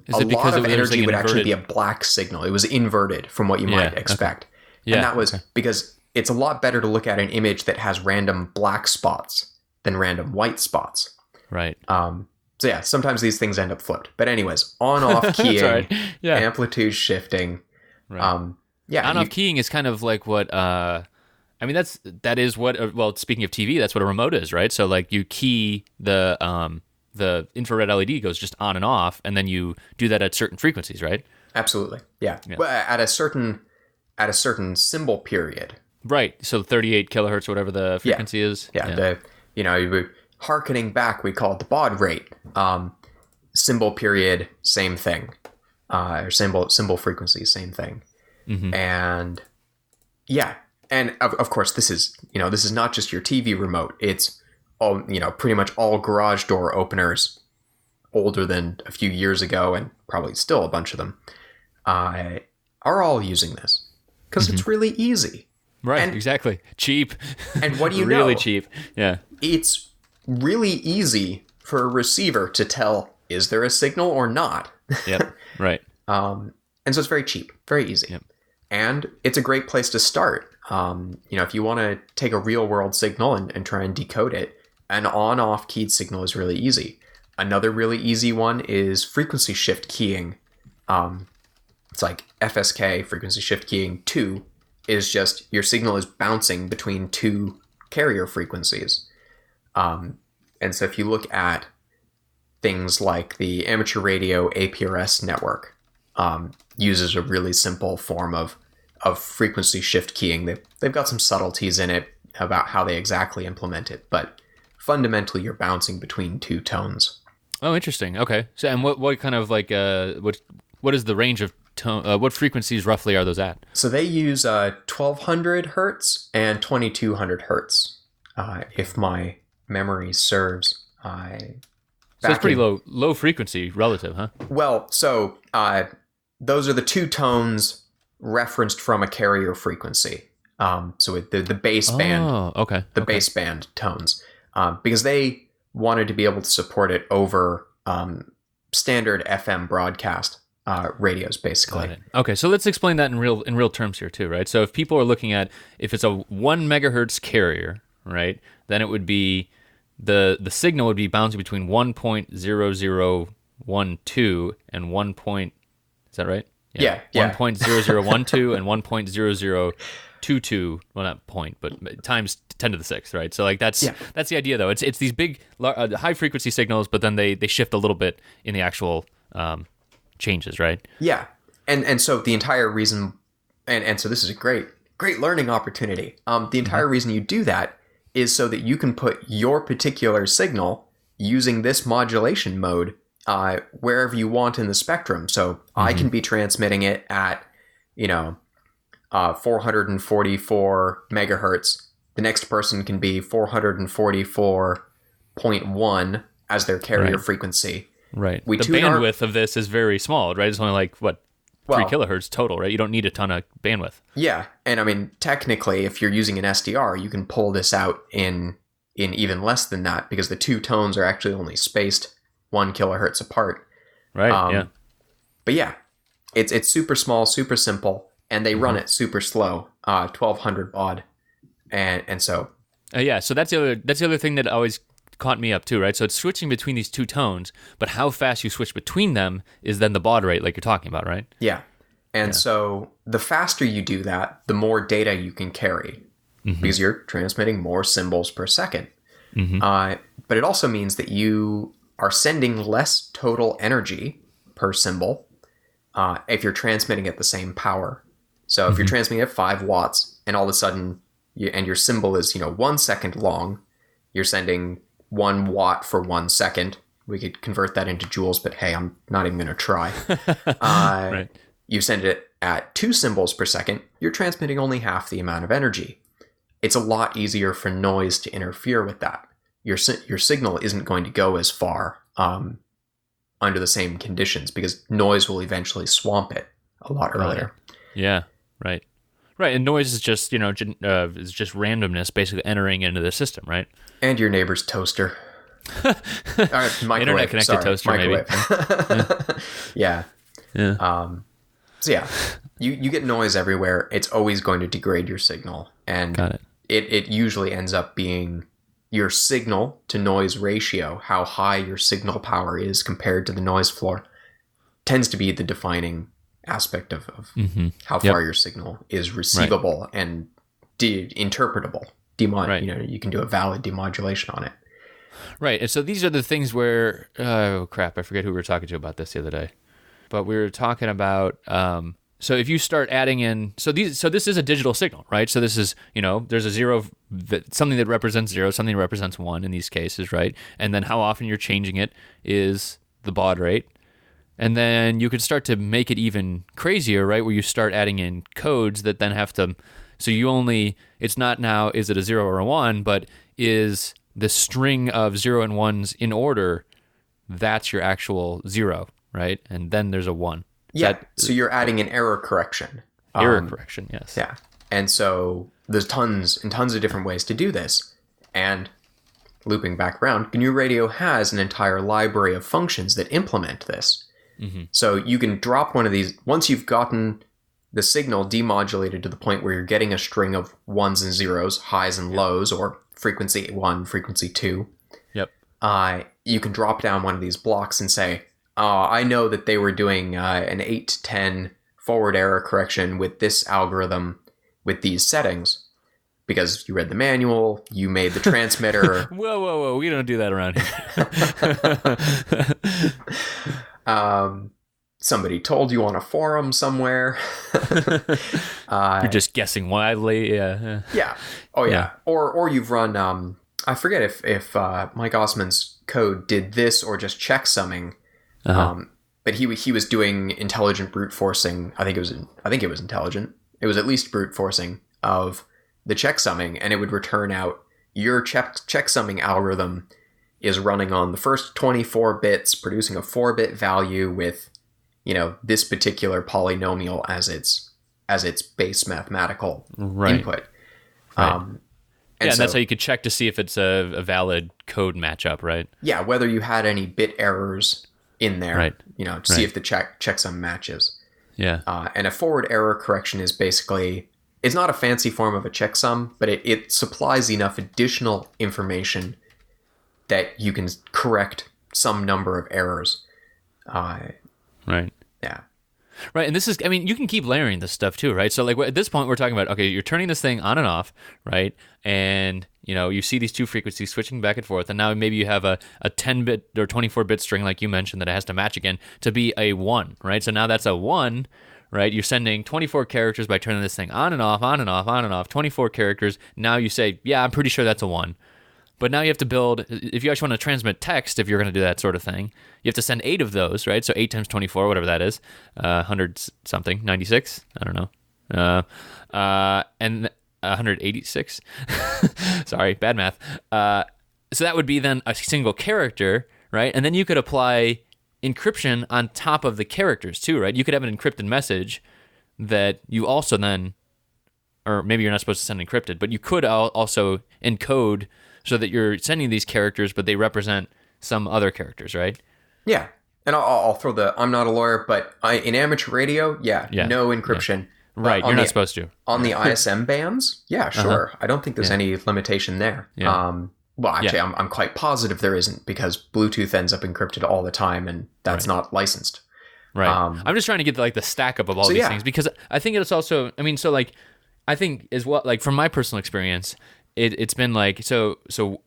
lot of energy would actually be a black signal. It was inverted from what you might expect. Okay. Yeah, and that was because it's a lot better to look at an image that has random black spots than random white spots. Right. So yeah, sometimes these things end up flipped. But anyways, on-off keying, amplitude shifting. Right. On-off keying is kind of like what... I mean, that is what. Well, speaking of TV, that's what a remote is, right? So, like, you key the infrared LED goes just on and off, and then you do that at certain frequencies, right? Absolutely, yeah. Well, at a certain symbol period, right? So 38 kilohertz, whatever the frequency is. Yeah. Harkening back, we call it the baud rate. Symbol period, same thing. Or symbol frequency, same thing. Mm-hmm. And yeah. And of course, this is not just your TV remote. It's all, pretty much all garage door openers older than a few years ago, and probably still a bunch of them, are all using this because it's really easy. Right, and, exactly. Cheap. And what do you really cheap. Yeah. It's really easy for a receiver to tell, is there a signal or not? Yep, right. And so it's very cheap, very easy. Yep. And it's a great place to start. If you want to take a real world signal and try and decode it, an on-off keyed signal is really easy. Another really easy one is frequency shift keying. It's like FSK, frequency shift keying 2, is just your signal is bouncing between two carrier frequencies. And so if you look at things like the amateur radio APRS network, uses a really simple form of frequency shift keying. They've got some subtleties in it about how they exactly implement it, but fundamentally you're bouncing between two tones. Oh, interesting. Okay. So, and what kind of like what is the range of tone? What frequencies roughly are those at? So they use 1200 hertz and 2200 hertz, if my memory serves. So it's pretty low frequency relative, huh? Well, so those are the two tones referenced from a carrier frequency. So the baseband. Oh, okay. The baseband tones, because they wanted to be able to support it over standard FM broadcast radios, basically. Got it. Okay, so let's explain that in real terms here too, right? So if people are looking at if it's a 1 megahertz carrier, right, then it would be the signal would be bouncing between 1.0012 and 1. Is that right? Yeah. 1.0012 and 1.0022. Well, not point, but times 10 to the 6th, right? So like that's the idea, though. It's these big high frequency signals, but then they shift a little bit in the actual changes, right? Yeah, and so the entire reason, and so this is a great learning opportunity. The entire reason you do that is so that you can put your particular signal using this modulation mode wherever you want in the spectrum. So I can be transmitting it at, 444 megahertz. The next person can be 444.1 as their carrier frequency. Right. The bandwidth of this is very small, right? It's only like, 3 kilohertz total, right? You don't need a ton of bandwidth. Yeah. And I mean, technically, if you're using an SDR, you can pull this out in even less than that because the two tones are actually only spaced 1 kilohertz apart. Right, yeah. But yeah, it's super small, super simple, and they run it super slow, 1200 baud. And so... so that's the other thing that always caught me up too, right? So it's switching between these two tones, but how fast you switch between them is then the baud rate like you're talking about, right? Yeah. And so the faster you do that, the more data you can carry because you're transmitting more symbols per second. But it also means that you are sending less total energy per symbol if you're transmitting at the same power. So if you're transmitting at 5 watts and all of a sudden your symbol is 1 second long, you're sending 1 watt for 1 second. We could convert that into joules, but hey, I'm not even going to try. Right. You send it at 2 symbols per second, you're transmitting only half the amount of energy. It's a lot easier for noise to interfere with that. Your signal isn't going to go as far under the same conditions because noise will eventually swamp it a lot earlier. Yeah, right. Right, and noise is just is just randomness basically entering into the system, right? And your neighbor's toaster. Microwave. Internet connected toaster, microwave. maybe. Yeah. Yeah. So yeah, you get noise everywhere. It's always going to degrade your signal, and Got it. it usually ends up being your signal to noise ratio, how high your signal power is compared to the noise floor, tends to be the defining aspect of how far your signal is receivable and interpretable. You can do a valid demodulation on it. Right, and so these are the things where, oh crap, I forget who we were talking to about this the other day, but we were talking about, so if you start adding in, so this is a digital signal, right? So this is, there's a zero, something that represents zero, something that represents one in these cases, right? And then how often you're changing it is the baud rate. And then you could start to make it even crazier, right? Where you start adding in codes that then have to, so it's not now, is it a 0 or a 1, but is the string of 0 and 1s in order, that's your actual 0, right? And then there's a 1. So you're adding an error correction. Error correction, yes. Yeah. And so there's tons of different ways to do this. And looping back around, GNU Radio has an entire library of functions that implement this. Mm-hmm. So you can drop one of these, once you've gotten the signal demodulated to the point where you're getting a string of 1s and 0s, highs and lows, or frequency 1, frequency 2. Yep. You can drop down one of these blocks and say, I know that they were doing an 8 to 10 forward error correction with this algorithm with these settings because you read the manual, you made the transmitter. Whoa. We don't do that around here. Somebody told you on a forum somewhere. You're just guessing wildly. Yeah. Yeah. Oh, yeah. Or you've run, I forget if Mike Osman's code did this or just checksumming. But he was doing intelligent brute forcing. I think it was intelligent. It was at least brute forcing of the checksumming, and it would return out your checksumming algorithm is running on the first 24 bits, producing a 4-bit value with, this particular polynomial as its base mathematical input. Right. And that's how you could check to see if it's a valid code matchup, right? Yeah, whether you had any bit errors in there, right. To see if the checksum matches. Yeah. And a forward error correction is basically, it's not a fancy form of a checksum, but it supplies enough additional information that you can correct some number of errors. Right. Yeah. Right, and this is, you can keep layering this stuff too, right? So, at this point, we're talking about, okay, you're turning this thing on and off, right? And, you see these two frequencies switching back and forth, and now maybe you have a 10-bit or 24-bit string, like you mentioned, that it has to match again to be a 1, right? So now that's a 1, right? You're sending 24 characters by turning this thing on and off, 24 characters. Now you say, yeah, I'm pretty sure that's a 1. But now you have to build, if you actually want to transmit text, if you're going to do that sort of thing, you have to send 8 of those, right? So 8 times 24, whatever that is, 100 something, 96? I don't know. And 186? Sorry, bad math. So that would be then a single character, right? And then you could apply encryption on top of the characters too, right? You could have an encrypted message that you also then, or maybe you're not supposed to send encrypted, but you could also encode so that you're sending these characters, but they represent some other characters, right? Yeah. And I'll throw I'm not a lawyer, but in amateur radio, no encryption. Yeah. Right, you're not supposed to. On the ISM bands, yeah, sure. I don't think there's any limitation there. Yeah. Well, actually, I'm quite positive there isn't, because Bluetooth ends up encrypted all the time, and that's not licensed. Right. I'm just trying to get the stack up of all these things, because I think it's also, I think as well, from my personal experience, it's been so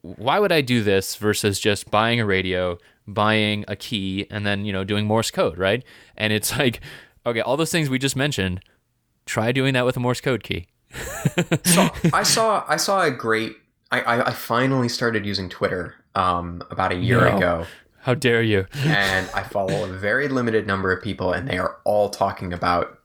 why would I do this versus just buying a radio, buying a key, and then, doing Morse code, right? And it's okay, all those things we just mentioned, try doing that with a Morse code key. So I saw a great, I finally started using Twitter about a year ago. How dare you? And I follow a very limited number of people, and they are all talking about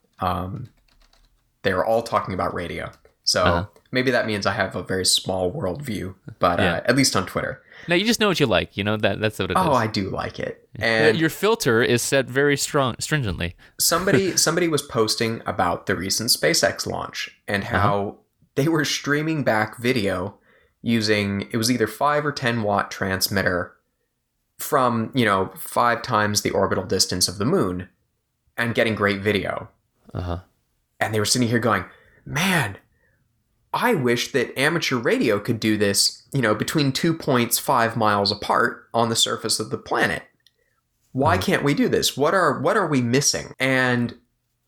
radio. So maybe that means I have a very small worldview, but at least on Twitter. No, you just know what you like. That's what it is. Oh, I do like it. And your filter is set very stringently. somebody was posting about the recent SpaceX launch and how they were streaming back video using, it was either 5 or 10 watt transmitter from, 5 times the orbital distance of the moon and getting great video. And they were sitting here going, man, I wish that amateur radio could do this, between 2 points 5 miles apart on the surface of the planet. Why can't we do this? What are we missing? And,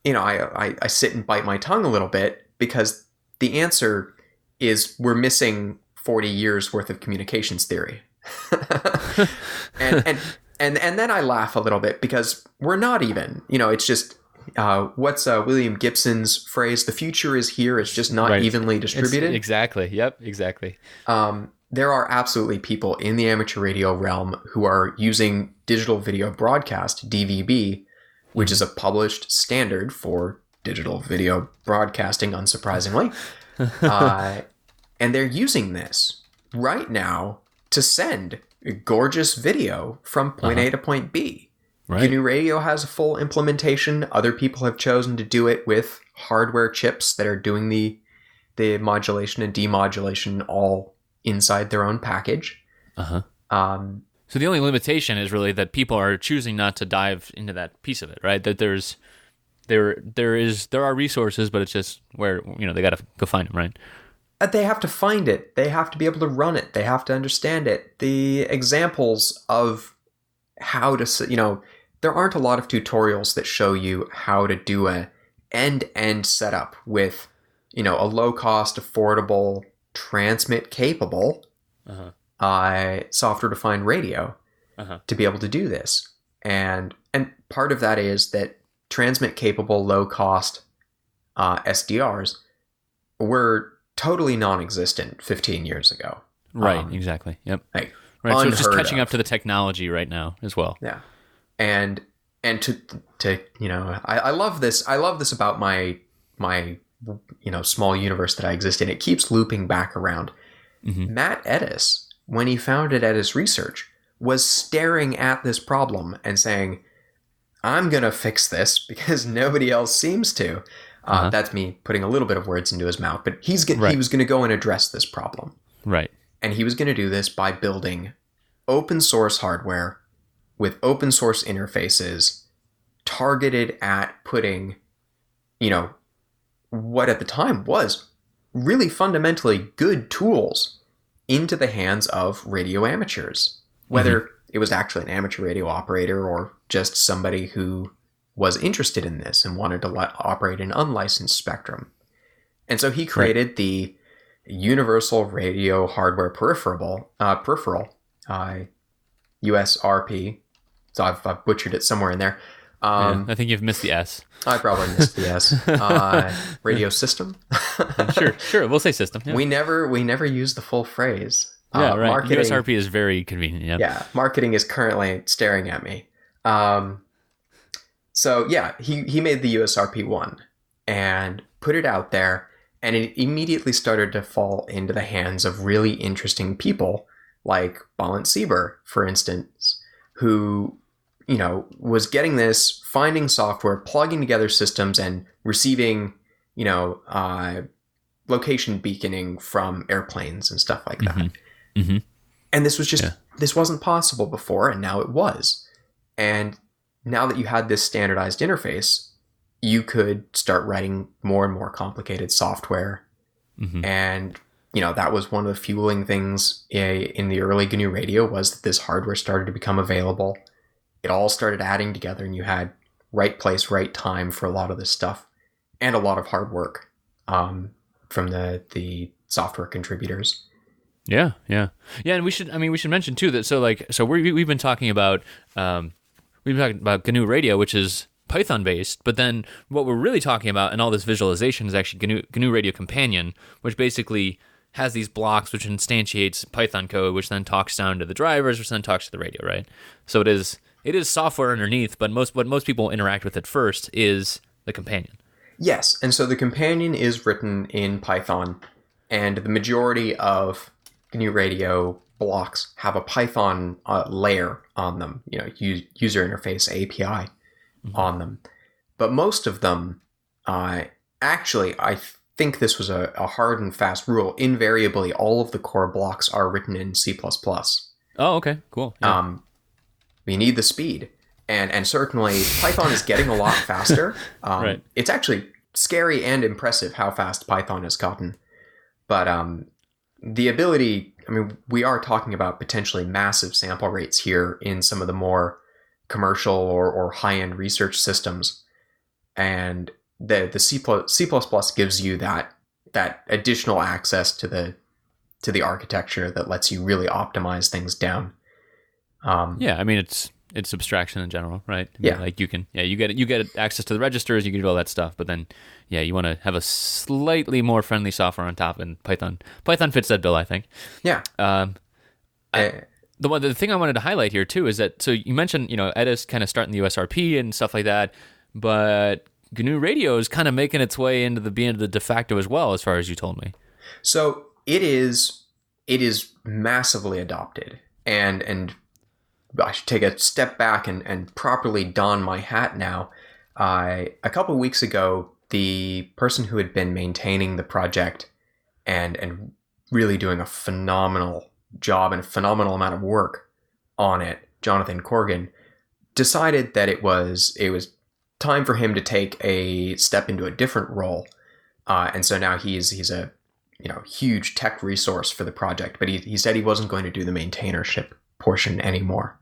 I sit and bite my tongue a little bit because the answer is we're missing 40 years worth of communications theory. and then I laugh a little bit because we're not even, it's just, what's William Gibson's phrase? The future is here. It's just not evenly distributed. Exactly. Yep. Exactly. There are absolutely people in the amateur radio realm who are using digital video broadcast, DVB, which is a published standard for digital video broadcasting, unsurprisingly. And they're using this right now to send gorgeous video from point A to point B. Right. GNU Radio has a full implementation. Other people have chosen to do it with hardware chips that are doing the modulation and demodulation all inside their own package. So the only limitation is really that people are choosing not to dive into that piece of it, right? That there are resources, but it's just where they got to go find them, right? They have to find it. They have to be able to run it. They have to understand it. The examples of how to, there aren't a lot of tutorials that show you how to do a end-to-end setup with, a low-cost, affordable, transmit-capable software-defined radio to be able to do this. And part of that is that transmit-capable, low-cost SDRs were totally non-existent 15 years ago. Right, exactly. Yep. Right, so it's just catching up to the technology right now as well. Yeah. And to I love this. I love this about my small universe that I exist in. It keeps looping back around. Matt Edis, when he founded Edis Research, was staring at this problem and saying, I'm going to fix this because nobody else seems to. That's me putting a little bit of words into his mouth, but he was going to go and address this problem. Right. And he was going to do this by building open source hardware with open source interfaces targeted at putting, what at the time was really fundamentally good tools into the hands of radio amateurs, whether it was actually an amateur radio operator or just somebody who was interested in this and wanted to operate an unlicensed spectrum. And so he created the Universal Radio Hardware Peripheral, USRP. So I've butchered it somewhere in there. I think you've missed the S. I probably missed the S. Radio system. Sure. We'll say system. Yeah. We never use the full phrase. Yeah, right. Marketing, USRP is very convenient. Yeah. Yeah. Marketing is currently staring at me. So yeah, he made the USRP-1 and put it out there, and it immediately started to fall into the hands of really interesting people like Balint Sieber, for instance, who, was getting this, finding software, plugging together systems, and receiving, location beaconing from airplanes and stuff like that. And this was this wasn't possible before, and now it was. And now that you had this standardized interface, you could start writing more and more complicated software. And, that was one of the fueling things in the early GNU radio, was that this hardware started to become available. It all started adding together, and you had right place, right time for a lot of this stuff, and a lot of hard work from the software contributors. Yeah. And we should mention too that we've been talking about GNU Radio, which is Python based, but then what we're really talking about in all this visualization is actually GNU Radio Companion, which basically has these blocks which instantiates Python code, which then talks down to the drivers, which then talks to the radio, right? So it is software underneath, but what most people interact with at first is the companion. Yes, and so the companion is written in Python, and the majority of GNU Radio blocks have a Python layer on them, user interface API on them. But most of them, actually, I think this was a hard and fast rule. Invariably, all of the core blocks are written in C++. Oh, okay, cool. Yeah. We need the speed. And certainly Python is getting a lot faster. Right. It's actually scary and impressive how fast Python has gotten. But the ability, we are talking about potentially massive sample rates here in some of the more commercial or high-end research systems. And the C++ gives you that additional access to the architecture that lets you really optimize things down. It's abstraction in general, right? Yeah. Like you get access to the registers, you can do all that stuff, but then, you want to have a slightly more friendly software on top, and Python fits that bill, I think. Yeah. The thing I wanted to highlight here too is that, so you mentioned, Edis kind of starting the USRP and stuff like that, but GNU Radio is kind of making its way into being the de facto as well, as far as you told me. So it is massively adopted, and I should take a step back and properly don my hat now. A couple of weeks ago, the person who had been maintaining the project and really doing a phenomenal job and a phenomenal amount of work on it, Jonathan Corgan, decided that it was time for him to take a step into a different role. And so now he's a huge tech resource for the project, but he said he wasn't going to do the maintainership portion anymore.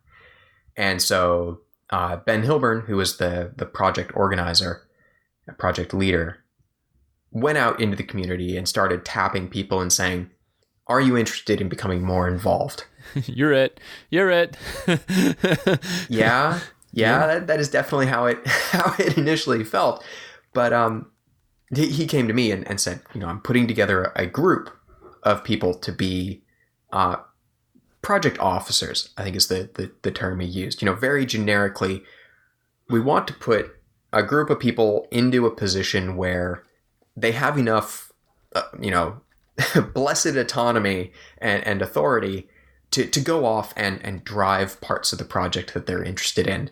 And so Ben Hilburn, who was the project organizer, project leader, went out into the community and started tapping people and saying, "Are you interested in becoming more involved?" You're it. Yeah, that is definitely how it initially felt. But he came to me and said, "I'm putting together a group of people to be project officers," I think is the term he used. Very generically, we want to put a group of people into a position where they have enough, blessed autonomy and authority to go off and drive parts of the project that they're interested in.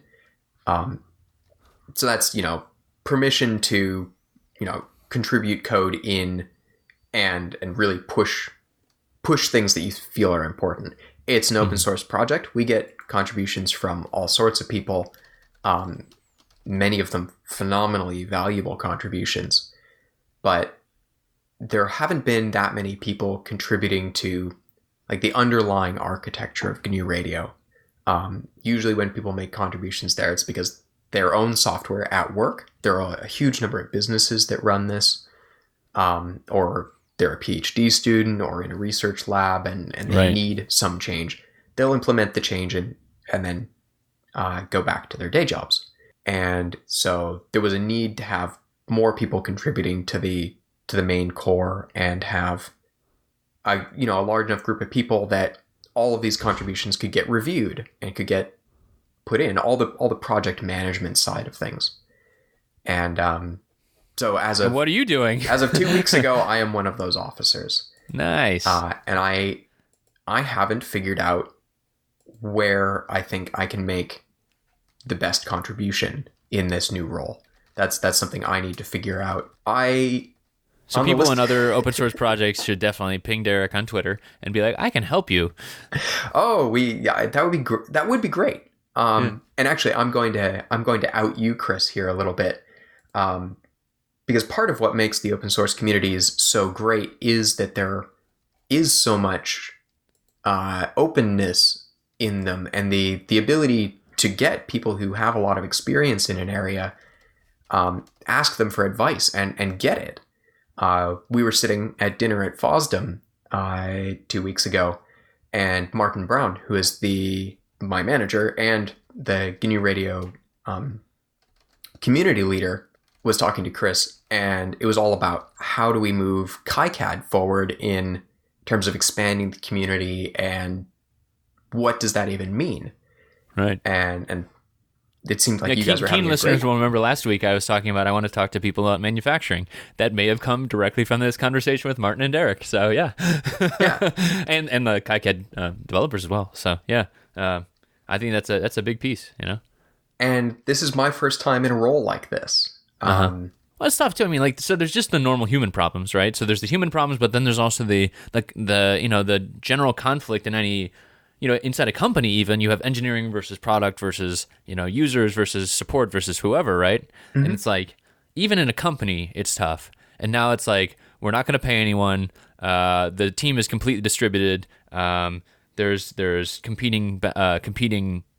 So that's, permission to, contribute code in and really push things that you feel are important. It's an open source project. We get contributions from all sorts of people, many of them phenomenally valuable contributions, but there haven't been that many people contributing to like the underlying architecture of GNU Radio. Usually when people make contributions there, it's because their own software at work, there are a huge number of businesses that run this, or they're a PhD student or in a research lab and they need some change. They'll implement the change and then go back to their day jobs. And so there was a need to have more people contributing to the main core and have a large enough group of people that all of these contributions could get reviewed and could get put in, all the project management side of things. And so what are you doing? As of 2 weeks ago, I am one of those officers. Nice. And I haven't figured out where I think I can make the best contribution in this new role. That's something I need to figure out. So people in other open source projects should definitely ping Derek on Twitter and be like, "I can help you." Oh, that would be great. And actually, I'm going to out you, Chris, here a little bit, because part of what makes the open source communities so great is that there is so much openness in them, and the ability to get people who have a lot of experience in an area, ask them for advice and get it. We were sitting at dinner at FOSDEM 2 weeks ago, and Martin Brown, who is my manager and the GNU Radio community leader, was talking to Chris, and it was all about how do we move KiCad forward in terms of expanding the community and what does that even mean? Right. And it seemed like Yeah, you guys were keen having a listeners great. will remember last week I was talking about I want to talk to people about manufacturing. That may have come directly from this conversation with Martin and Derek. So yeah, Yeah, and the KiCad developers as well. So yeah, I think that's a big piece. and this is my first time in a role like this. Well, it's tough too. I mean, like, so there's just the normal human problems, right? So there's the human problems, but then there's also the general conflict in any, inside a company. Even you have engineering versus product versus users versus support versus whoever, right? And it's like even in a company, it's tough. And now it's like we're not going to pay anyone. The team is completely distributed. There's competing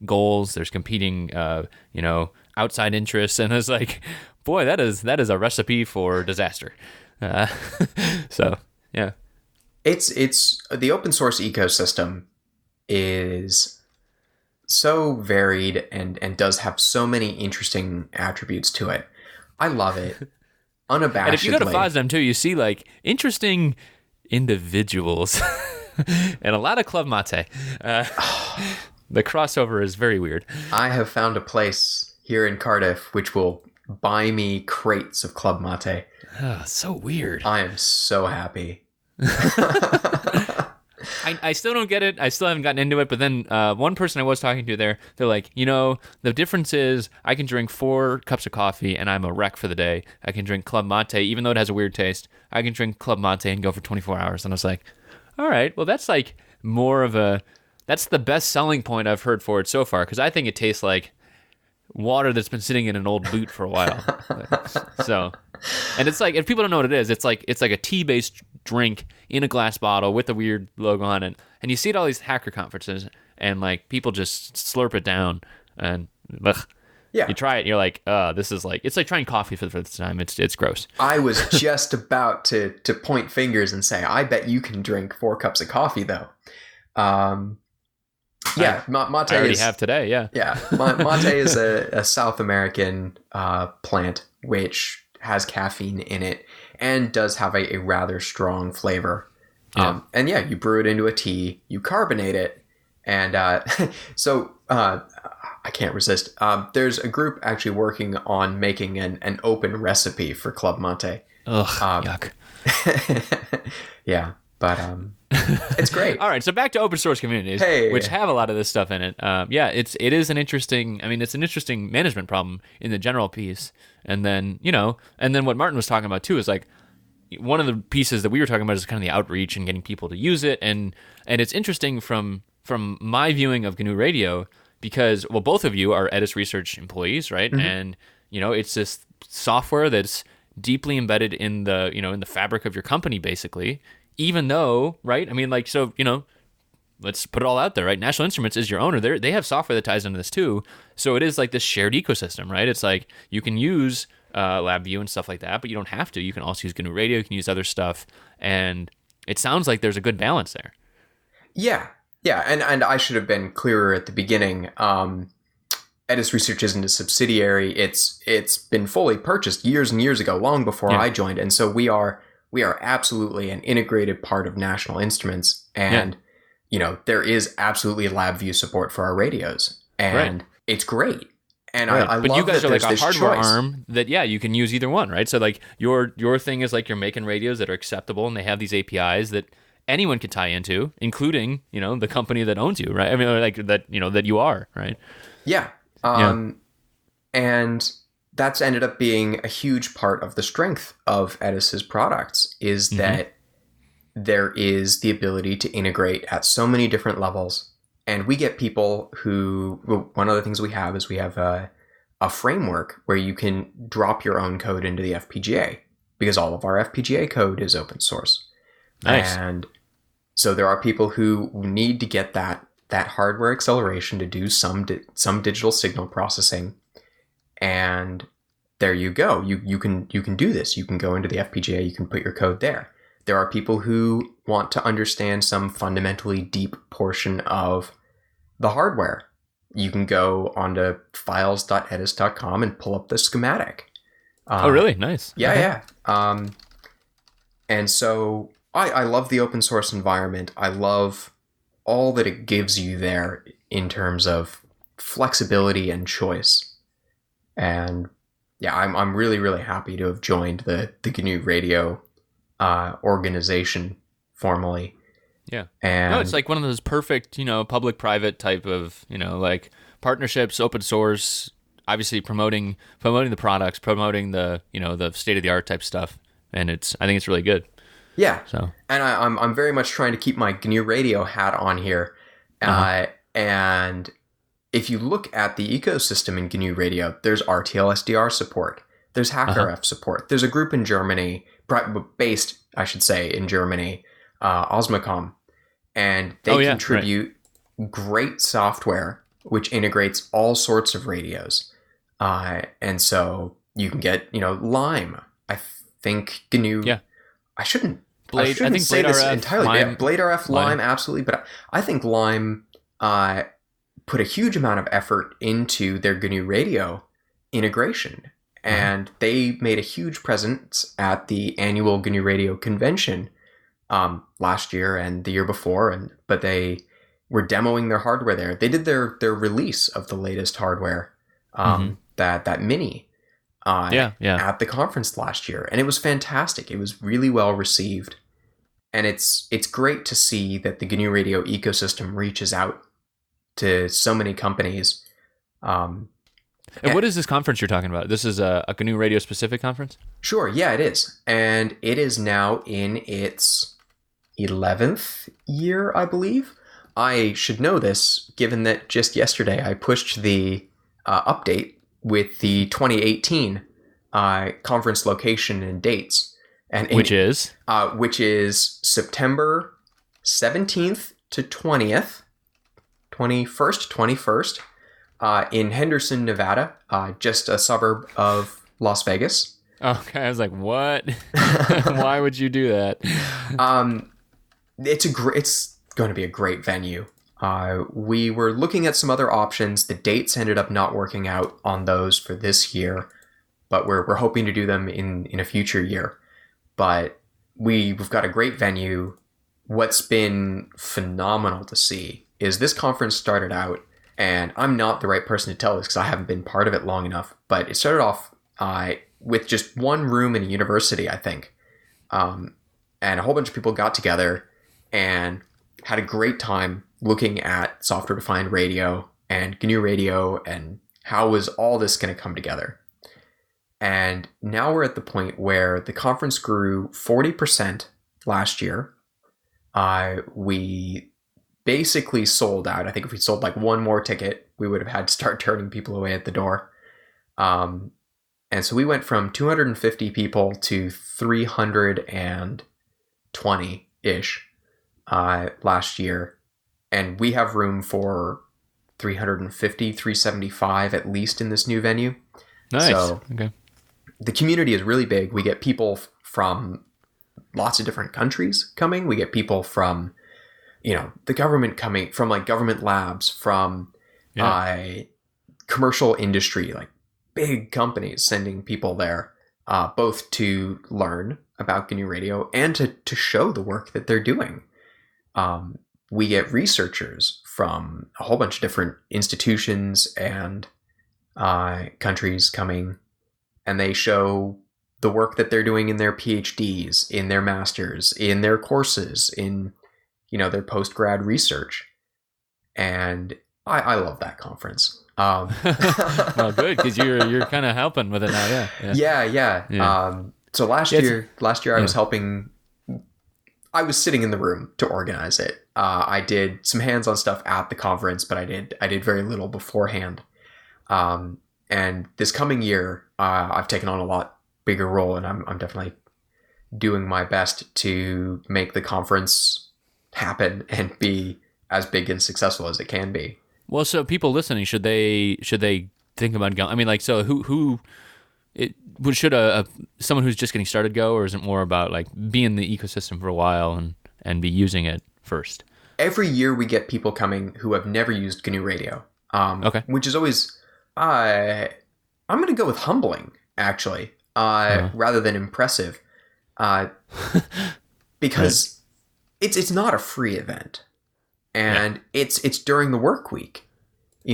goals. There's competing outside interests, and it's like, boy, that is a recipe for disaster. So yeah, It's the open source ecosystem is so varied and does have so many interesting attributes to it. I love it unabashedly. and if you go to FOSDEM too, you see like interesting individuals and a lot of Club Mate. The crossover is very weird. I have found a place here in Cardiff which will buy me crates of Club Mate. So weird. I am so happy. I still don't get it. I still haven't gotten into it. But then one person I was talking to there, they're like, the difference is I can drink 4 cups of coffee and I'm a wreck for the day. I can drink Club Mate, even though it has a weird taste. I can drink Club Mate and go for 24 hours. And I was like, all right, well, that's like that's the best selling point I've heard for it so far. Because I think it tastes like water that's been sitting in an old boot for a while. So, and it's like, if people don't know what it is, it's like a tea-based drink in a glass bottle with a weird logo on it. And you see it at all these hacker conferences, and like people just slurp it down, and Yeah. you try it, and you're like, this is like, it's like trying coffee for the first time. It's gross. I was just about to point fingers and say, I bet you can drink 4 cups of coffee though. Yeah, mate I already have today. Yeah. Yeah, mate is a South American plant which has caffeine in it and does have a rather strong flavor. Yeah. And yeah, you brew it into a tea, you carbonate it, and so I can't resist. There's a group actually working on making an open recipe for Club Mate. Ugh, yuck. Yeah, but it's great. All right, so back to open source communities, Hey. which have a lot of this stuff in it. Yeah, it is an interesting. I mean, it's an interesting management problem in the general piece, and then what Martin was talking about too is like one of the pieces that we were talking about is kind of the outreach and getting people to use it, and it's interesting from my viewing of GNU Radio because both of you are Edis Research employees, right? Mm-hmm. And it's this software that's deeply embedded in the in the fabric of your company, basically. Even though, right? I mean, like, so, let's put it all out there, right? National Instruments is your owner. They have software that ties into this too. So it is like this shared ecosystem, right? It's like you can use LabVIEW and stuff like that, but you don't have to. You can also use GNU Radio. You can use other stuff. And it sounds like there's a good balance there. Yeah. Yeah. And I should have been clearer at the beginning. Edis Research isn't a subsidiary. It's been fully purchased years and years ago, long before I joined. And so we are absolutely an integrated part of National Instruments, and there is absolutely LabVIEW support for our radios, and it's great. And I but love you guys that are like there's a this hardware choice. arm that you can use either one, right? So like your thing is like you're making radios that are acceptable, and they have these APIs that anyone can tie into, including the company that owns you, right? I mean, like that that you are, right? Yeah. And that's ended up being a huge part of the strength of Edis's products is that there is the ability to integrate at so many different levels. And we get people one of the things we have is we have a framework where you can drop your own code into the FPGA because all of our FPGA code is open source. Nice. And so there are people who need to get that hardware acceleration to do some digital signal processing. And there you go. You can do this. You can go into the FPGA. You can put your code there. There are people who want to understand some fundamentally deep portion of the hardware. You can go onto files.edis.com and pull up the schematic. Oh, really? Nice. Yeah, Okay. yeah. And so I love the open source environment. I love all that it gives you there in terms of flexibility and choice. And yeah, I'm really, really happy to have joined the GNU Radio organization formally. Yeah. No, it's And like one of those perfect, public-private type of, like partnerships, open source, obviously promoting the products, promoting the state-of-the-art type stuff, and I think it's really good. yeah, So, and I'm very much trying to keep my GNU Radio hat on here. uh-huh. And if you look at the ecosystem in GNU Radio, there's RTL SDR support, there's Uh-huh. HackerF support, there's a group in Germany, based, I should say, in Germany, Osmocom, and Oh they yeah, right. contribute great software which integrates all sorts of radios. And so you can get, Lime. I think GNU. Yeah. I shouldn't. I Blade, I shouldn't think say Blade this RF, entirely. Yeah, Lime, Blade RF, Lime. Lime, absolutely. But I think Lime put a huge amount of effort into their GNU Radio integration, and they made a huge presence at the annual GNU Radio convention last year and the year before, but they were demoing their hardware there. They did their release of the latest hardware, Mm-hmm. that Mini, Yeah, yeah. at the conference last year, and it was fantastic. It was really well received, and it's great to see that the GNU Radio ecosystem reaches out to so many companies. Um, And what is this conference you're talking about? This is a GNU Radio specific conference? sure, yeah, it is, and it is now in its 11th year, I believe. I should know this, given that just yesterday I pushed the update with the 2018 conference location and dates, and Which is? which is September 17th to 20th, 21st, in Henderson, Nevada, just a suburb of Las Vegas. Okay, I was like, what? Why would you do that? It's going to be a great venue. We were looking at some other options. The dates ended up not working out on those for this year, but we're hoping to do them in a future year. But we've got a great venue. What's been phenomenal to see is this conference started out, and I'm not the right person to tell this because I haven't been part of it long enough, but it started off with just one room in a university, I think. And a whole bunch of people got together and had a great time looking at software-defined radio and GNU Radio and how was all this going to come together. And now we're at the point where the conference grew 40% last year. We basically sold out. I think if we sold like one more ticket, we would have had to start turning people away at the door. And so we went from 250 people to 320-ish last year. And we have room for 350, 375 at least in this new venue. Nice. So okay. the community is really big. We get people from lots of different countries coming. We get people from, the government coming, from like government labs, from commercial industry, like big companies sending people there, both to learn about GNU Radio and to show the work that they're doing. We get researchers from a whole bunch of different institutions and countries coming, and they show the work that they're doing in their PhDs, in their masters, in their courses, in their post-grad research. And I love that conference. Well, good, because you're kind of helping with it now. Yeah. So last year I was helping. I was sitting in the room to organize it. I did some hands-on stuff at the conference, but I did very little beforehand. And this coming year, I've taken on a lot bigger role, and I'm definitely doing my best to make the conference happen and be as big and successful as it can be. Well, so people listening, should they think about going? I mean, like, so should someone who's just getting started go, or is it more about like be in the ecosystem for a while and be using it first? Every year we get people coming who have never used GNU Radio. Okay. Which is always, I'm going to go with humbling, actually, rather than impressive, because it's not a free event, and it's during the work week.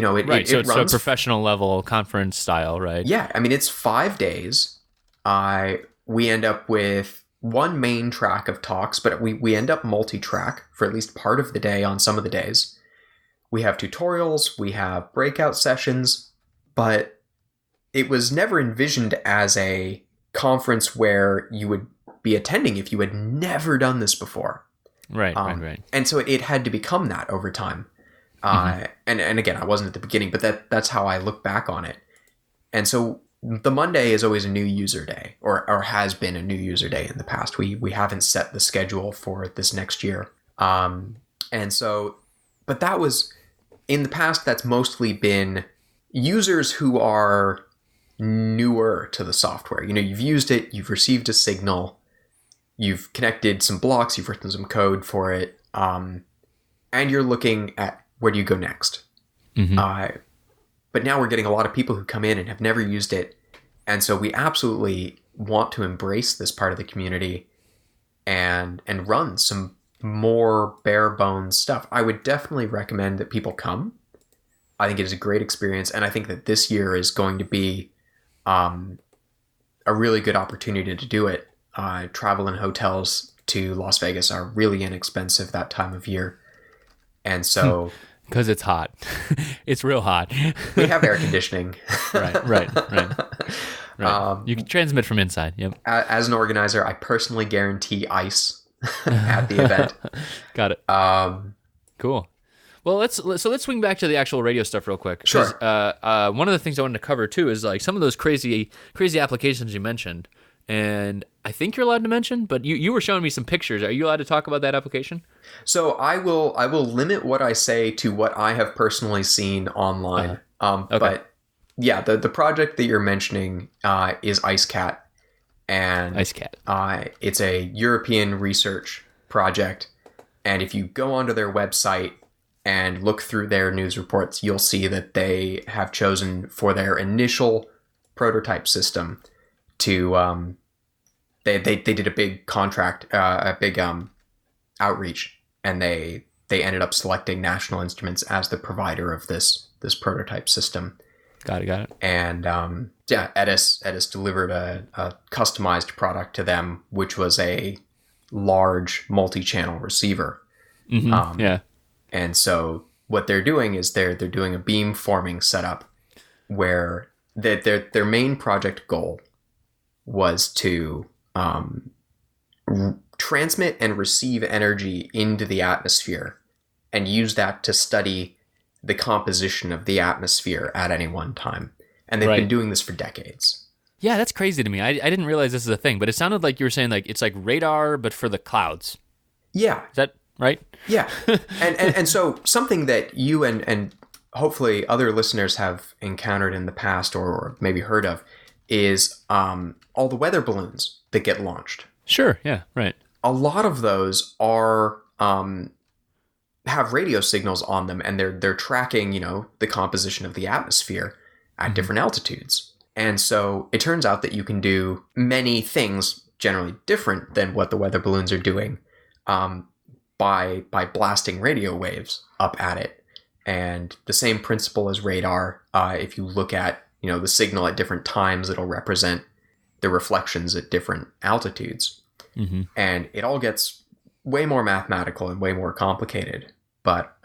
Right. So it it's a runs. professional level conference style, right? Yeah, I mean, it's 5 days. We end up with one main track of talks, but we end up multi-track for at least part of the day on some of the days. We have tutorials, we have breakout sessions, but it was never envisioned as a conference where you would be attending if you had never done this before. Right. And so it had to become that over time. And again, I wasn't at the beginning, but that's how I look back on it. And so the Monday is always a new user day, or has been a new user day in the past. We haven't set the schedule for this next year. And so, but that was, in the past, that's mostly been users who are newer to the software. You've used it, you've received a signal, you've connected some blocks, you've written some code for it, and you're looking at where do you go next. But now we're getting a lot of people who come in and have never used it, and so we absolutely want to embrace this part of the community and run some more bare bones stuff. I would definitely recommend that people come. I think it is a great experience, and I think that this year is going to be a really good opportunity to do it. Travel and hotels to Las Vegas are really inexpensive that time of year. And so... Because it's hot. It's real hot. We have air conditioning. Right. You can transmit from inside. Yep. As an organizer, I personally guarantee ice at the event. Got it. Cool. Well, let's swing back to the actual radio stuff real quick. Sure. One of the things I wanted to cover too is like some of those crazy applications you mentioned, and I think you're allowed to mention, but you were showing me some pictures. Are you allowed to talk about that application? So I will limit what I say to what I have personally seen online. Okay. But yeah, the project that you're mentioning is IceCat, and it's a European research project. And if you go onto their website and look through their news reports, you'll see that they have chosen for their initial prototype system to they did a big contract, a big outreach, and they ended up selecting National Instruments as the provider of this prototype system. Got it. And Edis delivered a customized product to them, which was a large multi-channel receiver. Yeah. And so what they're doing is they're doing a beam forming setup where their main project goal was to transmit and receive energy into the atmosphere and use that to study the composition of the atmosphere at any one time. And they've been doing this for decades. Yeah, that's crazy to me. I didn't realize this is a thing, but it sounded like you were saying like it's like radar, but for the clouds. Yeah. Is that right? Yeah. And so something that you and hopefully other listeners have encountered in the past or maybe heard of is all the weather balloons that get launched. Sure. Yeah. Right. A lot of those are have radio signals on them, and they're tracking the composition of the atmosphere at different altitudes. And so it turns out that you can do many things generally different than what the weather balloons are doing by blasting radio waves up at it. And the same principle as radar, if you look at the signal at different times, it'll represent the reflections at different altitudes. And it all gets way more mathematical and way more complicated. But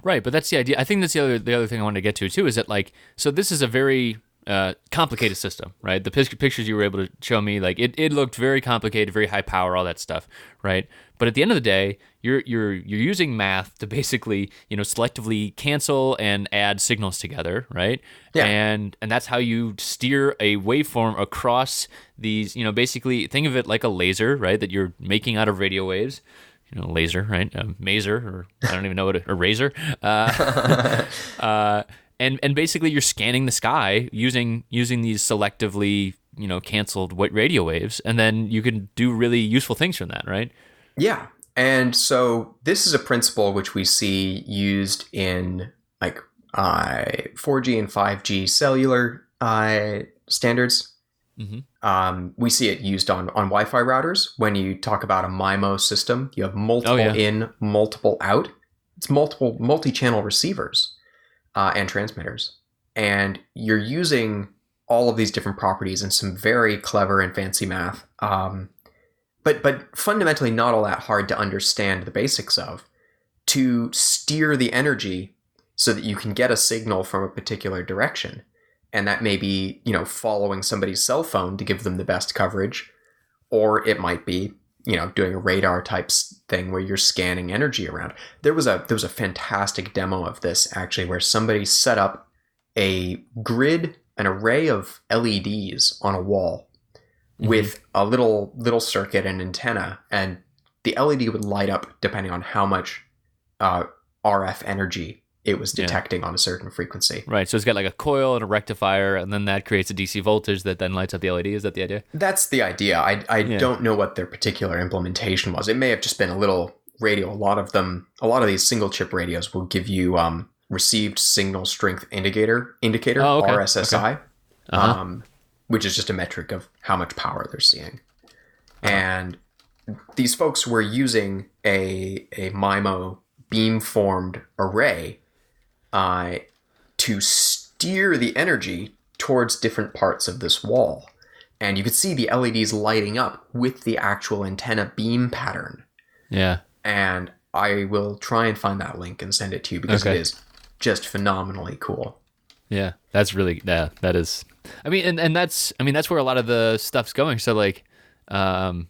right, but that's the idea. I think that's the other thing I wanted to get to too, is that like, so this is a very complicated system, right? The pictures you were able to show me, like it looked very complicated, very high power, all that stuff, right? But at the end of the day, you're using math to basically selectively cancel and add signals together, right? Yeah. And that's how you steer a waveform across these. Basically think of it like a laser, right? That you're making out of radio waves. Laser, right? Maser, or I don't even know what a razor. And basically you're scanning the sky using these selectively, canceled radio waves, and then you can do really useful things from that, right? Yeah. And so this is a principle which we see used in like 4G and 5G cellular standards. We see it used on Wi-Fi routers. When you talk about a MIMO system, you have multiple in, multiple out. It's multi-channel receivers. and transmitters. And you're using all of these different properties and some very clever and fancy math, but fundamentally not all that hard to understand the basics of, to steer the energy so that you can get a signal from a particular direction. And that may be, following somebody's cell phone to give them the best coverage, or it might be, doing a radar type thing where you're scanning energy around. There was a fantastic demo of this actually, where somebody set up a grid, an array of LEDs on a wall with a little circuit and antenna, and the LED would light up depending on how much RF energy it was detecting on a certain frequency. Right, so it's got like a coil and a rectifier, and then that creates a DC voltage that then lights up the LED. Is that the idea? That's the idea. I don't know what their particular implementation was. It may have just been a little radio. A lot of these single chip radios will give you received signal strength indicator, RSSI, which is just a metric of how much power they're seeing. And these folks were using a MIMO beam-formed array to steer the energy towards different parts of this wall. And you could see the LEDs lighting up with the actual antenna beam pattern. Yeah. And I will try and find that link and send it to you, because it is just phenomenally cool. Yeah, that's really, that is, and that's where a lot of the stuff's going. So like, I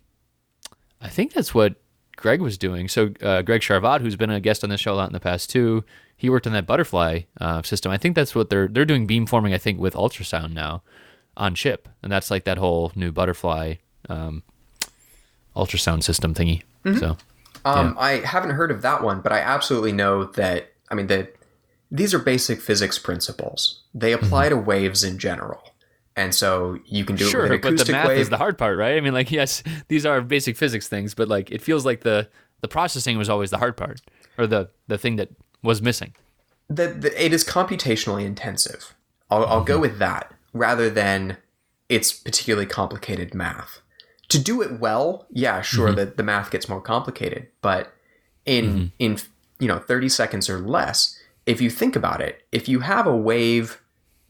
think that's what Greg was doing. So Greg Charvat, who's been a guest on this show a lot in the past too, he worked on that butterfly system. I think that's what they're doing, beamforming, I think, with ultrasound now on chip. And that's like that whole new butterfly ultrasound system thingy. So I haven't heard of that one, but I absolutely know that, these are basic physics principles. They apply to waves in general. And so you can do it with an acoustic but the math wave. is the hard part, right? Yes, these are basic physics things, but like it feels like the processing was always the hard part, or the thing that was missing. It is computationally intensive. I'll go with that, rather than it's particularly complicated math. To do it well, yeah, sure, the math gets more complicated, but in 30 seconds or less, if you think about it, if you have a wave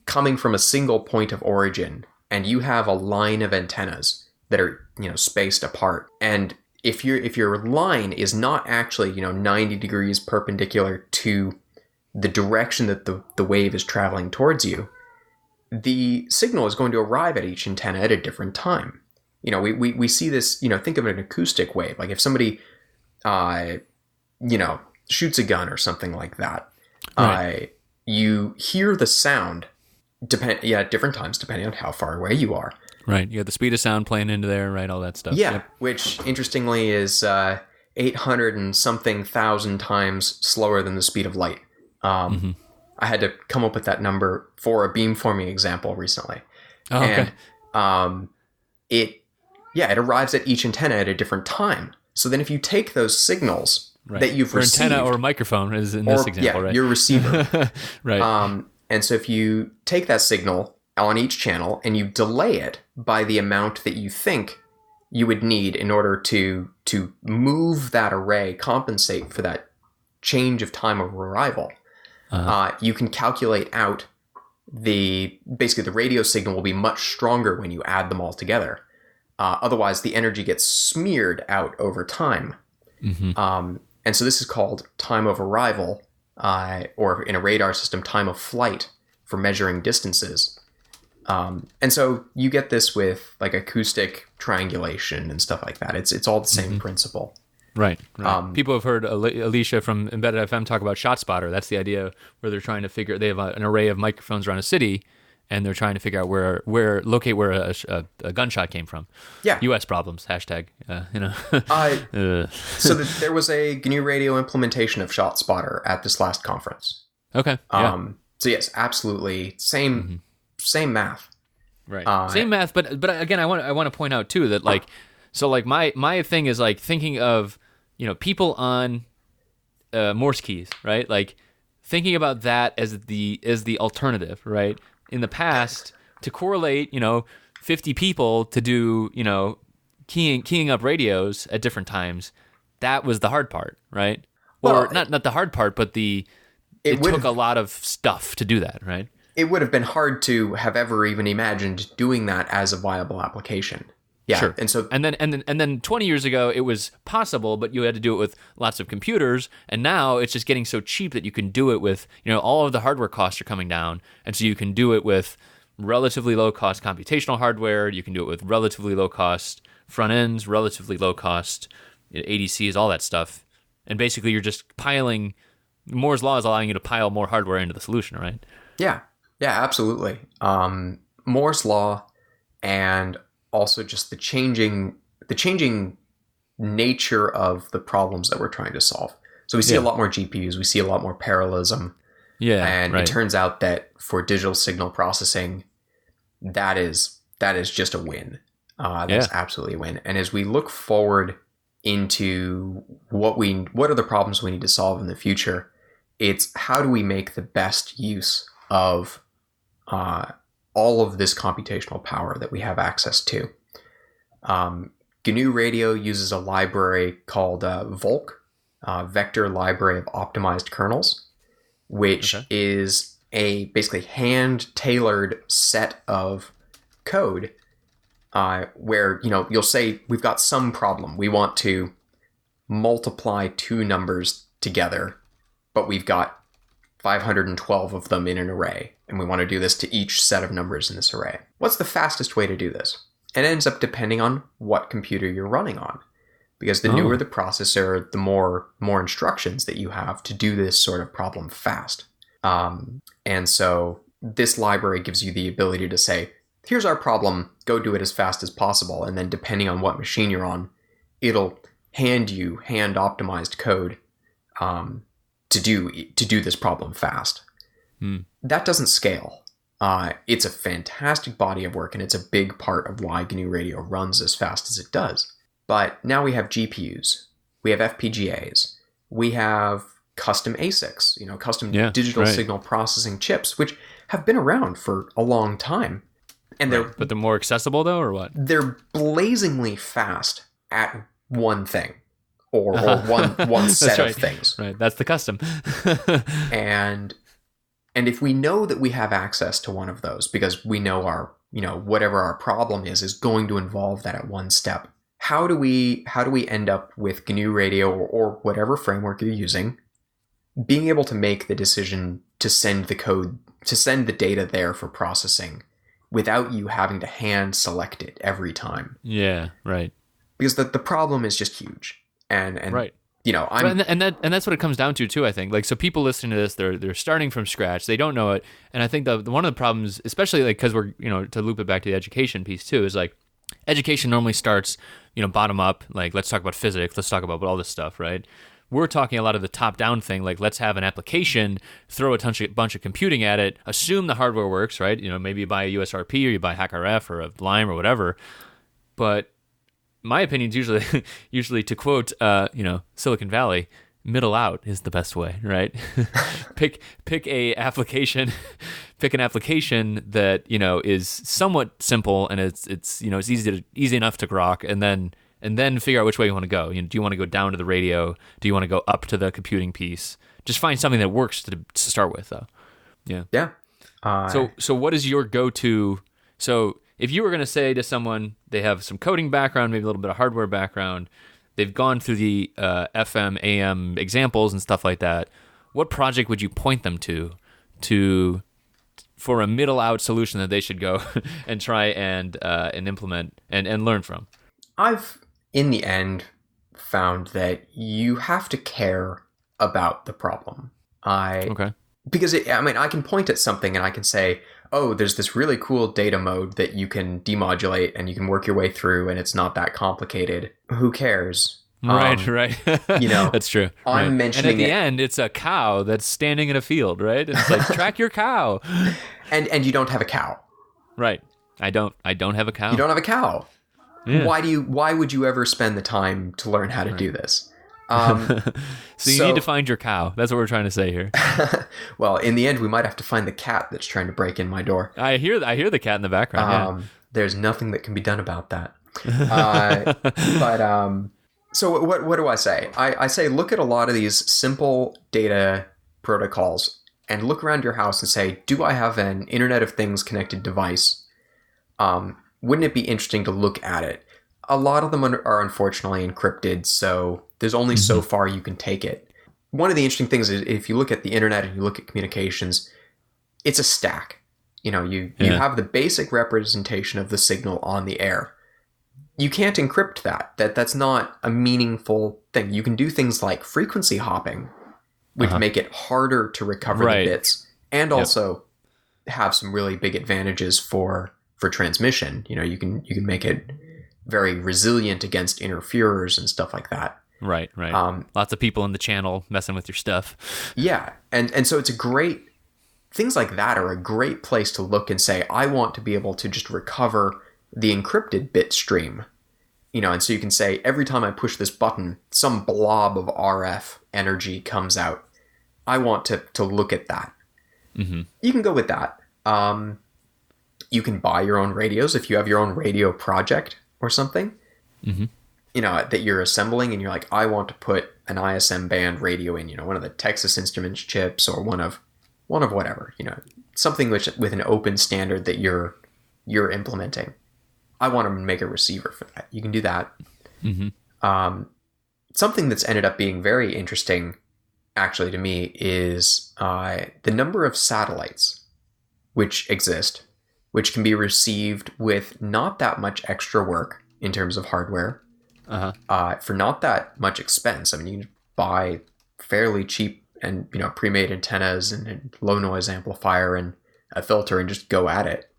coming from a single point of origin, and you have a line of antennas that are, spaced apart, and if your line is not actually, 90 degrees perpendicular to the direction that the wave is traveling towards you, the signal is going to arrive at each antenna at a different time. We see this, think of an acoustic wave. Like if somebody, shoots a gun or something like that, right. You hear the sound at different times, depending on how far away you are. Right. You got the speed of sound playing into there, right? All that stuff. Yeah. Yep. Which, interestingly, is 800 and something thousand times slower than the speed of light. I had to come up with that number for a beamforming example recently. Oh, okay. And it arrives at each antenna at a different time. So then if you take those signals that you've received... antenna or microphone is in this example, right? your receiver. Right. And so if you take that signal on each channel and you delay it by the amount that you think you would need in order to move that array, compensate for that change of time of arrival, you can calculate out basically the radio signal will be much stronger when you add them all together. Otherwise, the energy gets smeared out over time. And so this is called time of arrival, or in a radar system, time of flight for measuring distances. And so you get this with like acoustic triangulation and stuff like that. It's all the same principle. Right. People have heard Alicia from Embedded FM talk about ShotSpotter. That's the idea where they're trying to figure. They have an array of microphones around a city, and they're trying to figure out locate where a gunshot came from. Yeah. U.S. problems. Hashtag. So there was a GNU Radio implementation of ShotSpotter at this last conference. Okay. So yes, absolutely same math. Right. Same math, but again, I want to point out too that my thing is like thinking of people on Morse keys, right? Like thinking about that as the alternative, right? In the past, to correlate, 50 people to do, keying up radios at different times, that was the hard part, right? Or not the hard part, but the it took a lot of stuff to do that, right? It would have been hard to have ever even imagined doing that as a viable application. Yeah, sure. And then 20 years ago it was possible, but you had to do it with lots of computers, and now it's just getting so cheap that you can do it with, all of the hardware costs are coming down, and so you can do it with relatively low cost computational hardware, you can do it with relatively low cost front ends, relatively low cost ADCs, all that stuff. And basically you're just piling Moore's law is allowing you to pile more hardware into the solution, right? Yeah. Yeah, absolutely. Moore's law and also just the changing nature of the problems that we're trying to solve. So we see a lot more GPUs, we see a lot more parallelism. Yeah. And it turns out that for digital signal processing, that is just a win. That's absolutely a win. And as we look forward into what are the problems we need to solve in the future, it's how do we make the best use of all of this computational power that we have access to. GNU Radio uses a library called VOLC, Vector Library of Optimized Kernels, which is a basically hand-tailored set of code where you'll say we've got some problem. We want to multiply two numbers together, but we've got 512 of them in an array, and we want to do this to each set of numbers in this array. What's the fastest way to do this? It ends up depending on what computer you're running on, because the newer the processor, the more instructions that you have to do this sort of problem fast. And so this library gives you the ability to say, here's our problem, go do it as fast as possible, and then depending on what machine you're on, it'll hand you hand-optimized code to do this problem fast. That doesn't scale. It's a fantastic body of work, and it's a big part of why GNU Radio runs as fast as it does. But now we have GPUs, we have FPGAs, we have custom ASICs, custom digital signal processing chips, which have been around for a long time. And but they're more accessible though, or what? They're blazingly fast at one thing. Or one set of things. Right, that's the custom. and if we know that we have access to one of those, because we know our, whatever our problem is going to involve that at one step, how do we end up with GNU Radio or whatever framework you're using, being able to make the decision to send the code, to send the data there for processing without you having to hand select it every time? Yeah, right. Because the problem is just huge. And right. And that's what it comes down to too, I think. Like, so people listening to this, they're starting from scratch, they don't know it, and I think one of the problems, especially like because we're to loop it back to the education piece too, is like education normally starts bottom up, like let's talk about physics, let's talk about all this stuff, right? We're talking a lot of the top down thing, like let's have an application, throw a bunch of computing at it, assume the hardware works, right? Maybe you buy a USRP or you buy HackRF or a Lime or whatever, but my opinion is usually to quote, Silicon Valley, middle out is the best way, right? pick an application that is somewhat simple and it's easy enough to grok, and then figure out which way you want to go. Do you want to go down to the radio? Do you want to go up to the computing piece? Just find something that works to start with, though. Yeah. Yeah. So what is your go-to? So if you were going to say to someone, they have some coding background, maybe a little bit of hardware background, they've gone through the FM, AM examples and stuff like that, what project would you point them to for a middle-out solution that they should go and try and implement and learn from? I've, in the end, found that you have to care about the problem. Because I can point at something and I can say, oh, there's this really cool data mode that you can demodulate and you can work your way through and it's not that complicated. Who cares? Right. That's true. I'm mentioning and at the end, it's a cow that's standing in a field, right? It's like, track your cow. And you don't have a cow. Right. I don't have a cow. You don't have a cow. Yeah. Why would you ever spend the time to learn how to do this? So you need to find your cow. That's what we're trying to say here. Well, in the end, we might have to find the cat that's trying to break in my door. I hear the cat in the background. There's nothing that can be done about that. So what do I say? I say look at a lot of these simple data protocols and look around your house and say, do I have an Internet of Things connected device? Wouldn't it be interesting to look at it? A lot of them are unfortunately encrypted, so there's only so far you can take it. One of the interesting things is if you look at the internet and you look at communications, it's a stack. You know, you have the basic representation of the signal on the air. You can't encrypt that. That's not a meaningful thing. You can do things like frequency hopping, which make it harder to recover the bits, and also have some really big advantages for transmission. You know, you can make it very resilient against interferers and stuff like that. Right. Lots of people in the channel messing with your stuff. Yeah, and so it's a great, things like that are a great place to look and say, I want to be able to just recover the encrypted bit stream. You know, and so you can say, every time I push this button, some blob of RF energy comes out. I want to look at that. You can go with that. You can buy your own radios if you have your own radio project or something. You know, that you're assembling and you're like, I want to put an ISM band radio in, you know, one of the Texas Instruments chips or one of whatever, you know, something with an open standard that you're implementing. I want to make a receiver for that. You can do that. Something that's ended up being very interesting, actually, to me, is the number of satellites which exist, which can be received with not that much extra work in terms of hardware, for not that much expense. I mean, you can buy fairly cheap and, you know, pre-made antennas and a low noise amplifier and a filter and just go at it.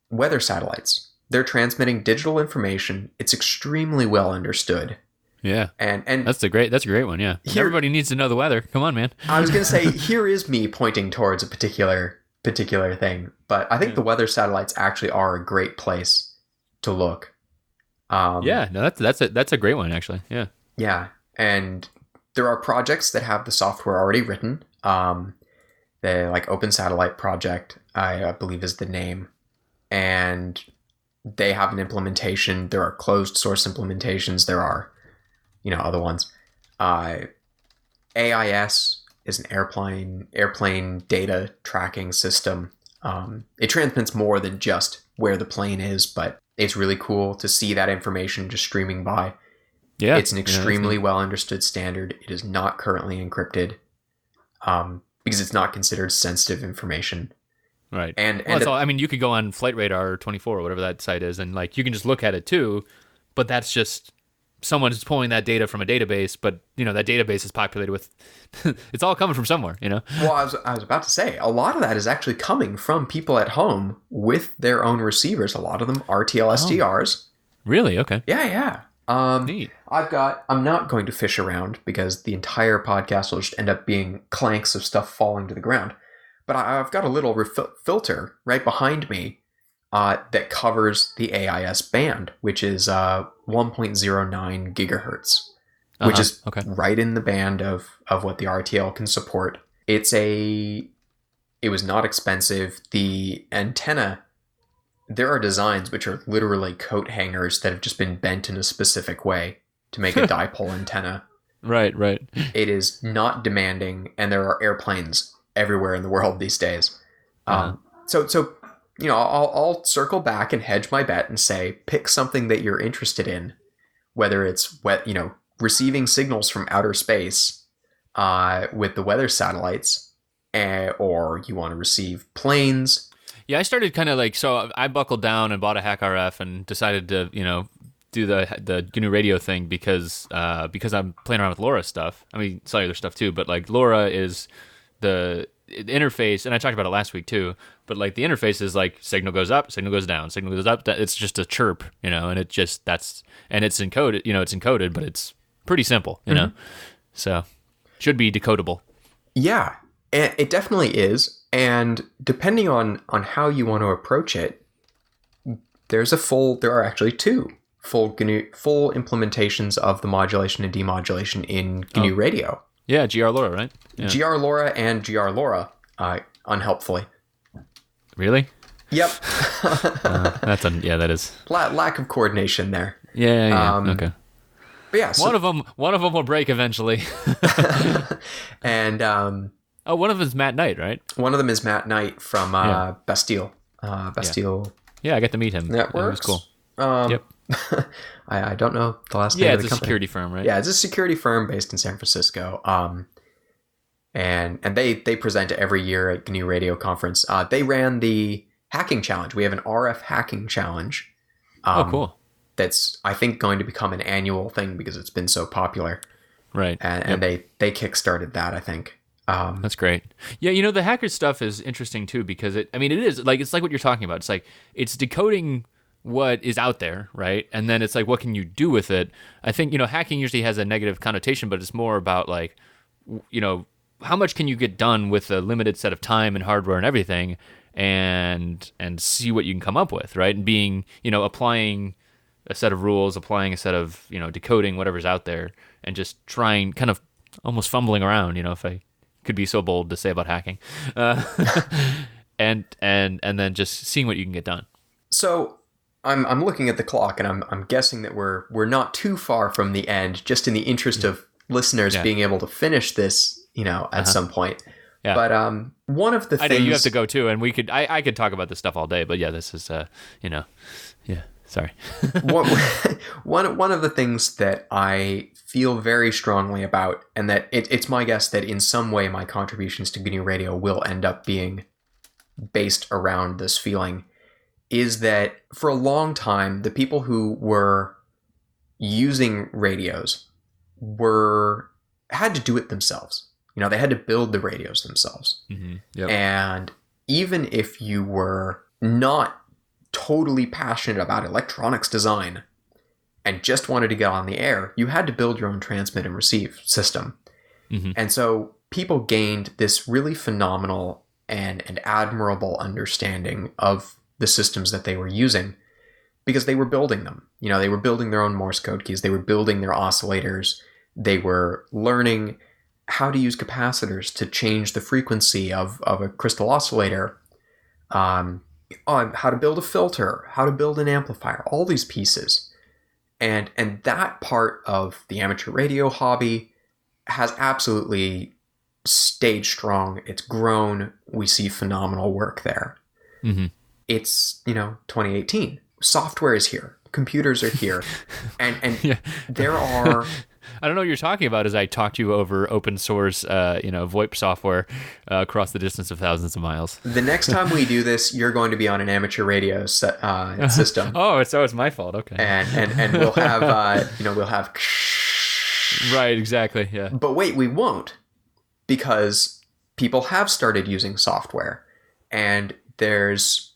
Weather satellites, they're transmitting digital information. It's extremely well understood. Yeah. And that's a great one. Yeah. Everybody needs to know the weather. Come on, man. I was going to say, here is me pointing towards a particular thing, but I think the weather satellites actually are a great place to look. That's a great one, actually. Yeah. Yeah. And there are projects that have the software already written. The like Open Satellite Project, I believe is the name. And they have an implementation. There are closed source implementations. There are, you know, other ones. AIS is an airplane data tracking system. It transmits more than just where the plane is, but it's really cool to see that information just streaming by. Yeah, it's an extremely well understood standard. It is not currently encrypted because it's not considered sensitive information. Right. And I mean, you could go on Flight Radar 24 or whatever that site is, and like you can just look at it too, but that's just someone's pulling that data from a database, but you know that database is populated with it's all coming from somewhere, you know. Well, I was about to say a lot of that is actually coming from people at home with their own receivers. A lot of them RTL SDRs. Really? Okay. Yeah. Neat. I'm not going to fish around because the entire podcast will just end up being clanks of stuff falling to the ground. But I've got a little filter right behind me that covers the AIS band, which is 1.09 gigahertz, which is right in the band of what the RTL can support. It was not expensive. The antenna, there are designs which are literally coat hangers that have just been bent in a specific way to make a dipole antenna. Right. It is not demanding, and there are airplanes everywhere in the world these days. So you know, I'll circle back and hedge my bet and say, pick something that you're interested in, whether it's receiving signals from outer space with the weather satellites, or you want to receive planes. Yeah, I started kind of so I buckled down and bought a Hack RF and decided to, you know, do the GNU radio thing because I'm playing around with LoRa stuff. I mean, cellular stuff too, but like LoRa is the interface, and I talked about it last week too, but like the interface is like signal goes up, signal goes down, signal goes up. It's just a chirp, you know, and it's encoded, you know, it's encoded, but it's pretty simple, you know, so should be decodable. Yeah, it definitely is. And depending on how you want to approach it, there are actually two full implementations of the modulation and demodulation in GNU radio. Yeah, GR LoRa, right? Yeah. GR LoRa and GR LoRa, unhelpfully. Really? Yep. That is. Lack of coordination there. Yeah. Okay. But yeah, so, one of them will break eventually. and One of them is Matt Knight, right? one of them is Matt Knight from Bastille. Bastille Yeah, I got to meet him. Networks. It was cool. Yep. I don't know the last Yeah, name of it's the a company. security firm, right? Yeah, it's a security firm based in San Francisco. And they present every year at GNU Radio Conference. They ran the hacking challenge. We have an RF hacking challenge. Cool. That's, I think, going to become an annual thing because it's been so popular. Right. And they kickstarted that, I think. That's great. Yeah, the hacker stuff is interesting too because it is like it's like what you're talking about. It's like it's decoding what is out there, right? And then it's like what can you do with it? I think hacking usually has a negative connotation, but it's more about like how much can you get done with a limited set of time and hardware and everything, and see what you can come up with, right? And being applying a set of rules, applying a set of decoding whatever's out there, and just trying kind of almost fumbling around. If I could be so bold to say about hacking, and then just seeing what you can get done. So I'm looking at the clock, and I'm guessing that we're not too far from the end. Just in the interest of listeners being able to finish this, at some point. Yeah. But one of the things I know you have to go too, and I could talk about this stuff all day. But yeah, this is yeah. Sorry. one of the things that I feel very strongly about, and that it's my guess that in some way my contributions to GNU Radio will end up being based around this feeling, is that for a long time, the people who were using radios had to do it themselves. They had to build the radios themselves. Mm-hmm. Yep. And even if you were not totally passionate about electronics design and just wanted to get on the air, you had to build your own transmit and receive system. Mm-hmm. And so people gained this really phenomenal and admirable understanding of the systems that they were using because they were building them. They were building their own Morse code keys. They were building their oscillators. They were learning how to use capacitors to change the frequency of a crystal oscillator, on how to build a filter, how to build an amplifier, all these pieces. And that part of the amateur radio hobby has absolutely stayed strong. It's grown. We see phenomenal work there. Mm-hmm. It's, 2018. Software is here. Computers are here. And Yeah. there are... I don't know what you're talking about as I talk to you over open source, VoIP software across the distance of thousands of miles. The next time we do this, you're going to be on an amateur radio system. Oh, so it's my fault. Okay. And we'll have, we'll have... Right, exactly, yeah. But wait, we won't, because people have started using software, and there's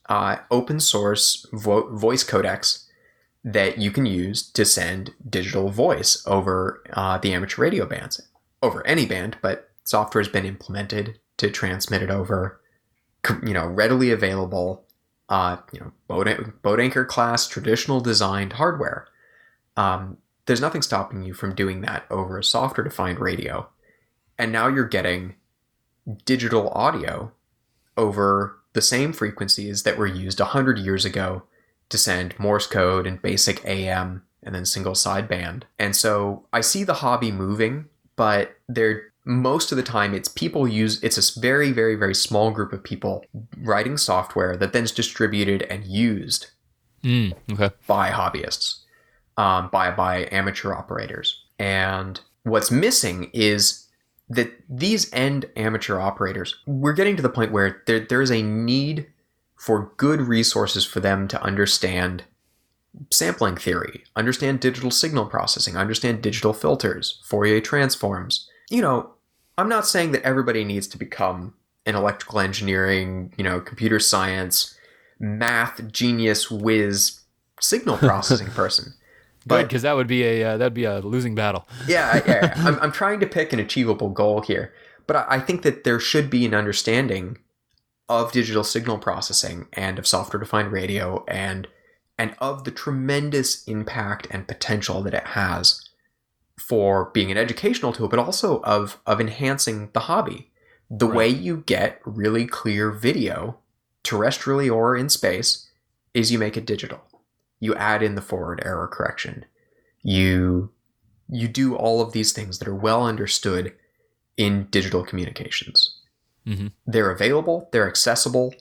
open source voice codecs that you can use to send digital voice over the amateur radio bands, over any band, but software has been implemented to transmit it over, readily available, boat anchor class, traditional designed hardware. There's nothing stopping you from doing that over a software-defined radio. And now you're getting digital audio over the same frequencies that were used 100 years ago to send Morse code and basic AM and then single sideband. And so I see the hobby moving, but most of the time it's a very, very, very small group of people writing software that then is distributed and used by hobbyists, by amateur operators. And what's missing is that these end amateur operators, we're getting to the point where there is a need for good resources for them to understand sampling theory, understand digital signal processing, understand digital filters, Fourier transforms. I'm not saying that everybody needs to become an electrical engineering, computer science, math genius whiz signal processing person. Good, because that'd be a losing battle. Yeah. I'm trying to pick an achievable goal here, but I think that there should be an understanding of digital signal processing and of software-defined radio and of the tremendous impact and potential that it has for being an educational tool, but also of enhancing the hobby. The way you get really clear video, terrestrially or in space, is you make it digital. You add in the forward error correction. You you do all of these things that are well understood in digital communications. Mm-hmm. They're available, they're accessible.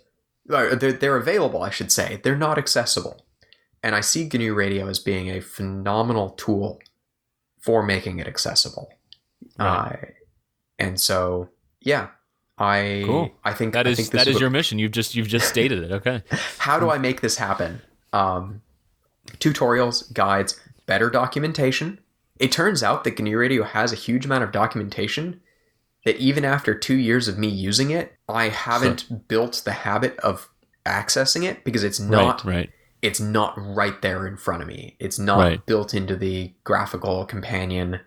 They're available, I should say. They're not accessible. And I see GNU Radio as being a phenomenal tool for making it accessible. Right. And so, yeah, Cool. I think that I is think that is your mission. You've just stated it. Okay. How do I make this happen? Tutorials, guides, better documentation. It turns out that GNU Radio has a huge amount of documentation that even after 2 years of me using it, I haven't built the habit of accessing it because it's not it's not right there in front of me. It's not built into the graphical companion.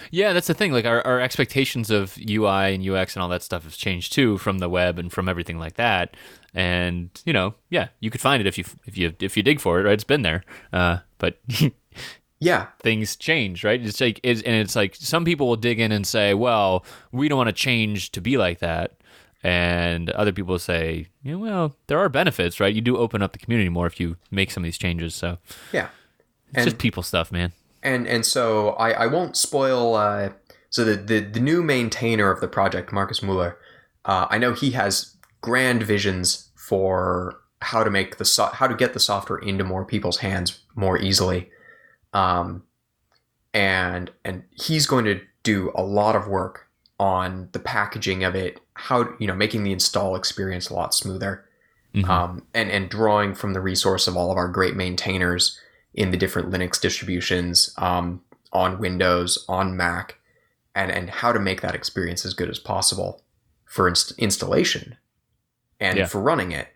Yeah, that's the thing. Like our expectations of UI and UX and all that stuff has changed too from the web and from everything like that. And you could find it if you dig for it, right? It's been there, but yeah, things change, right? It's like some people will dig in and say, "Well, we don't want to change to be like that," and other people say, "Well, there are benefits, right? You do open up the community more if you make some of these changes." So yeah, it's just people stuff, man. And so I won't spoil. So the new maintainer of the project, Marcus Mueller, I know he has grand visions for how to make how to get the software into more people's hands more easily, and he's going to do a lot of work on the packaging of it, how making the install experience a lot smoother, and drawing from the resource of all of our great maintainers in the different Linux distributions, on Windows, on Mac, and how to make that experience as good as possible for installation and for running it.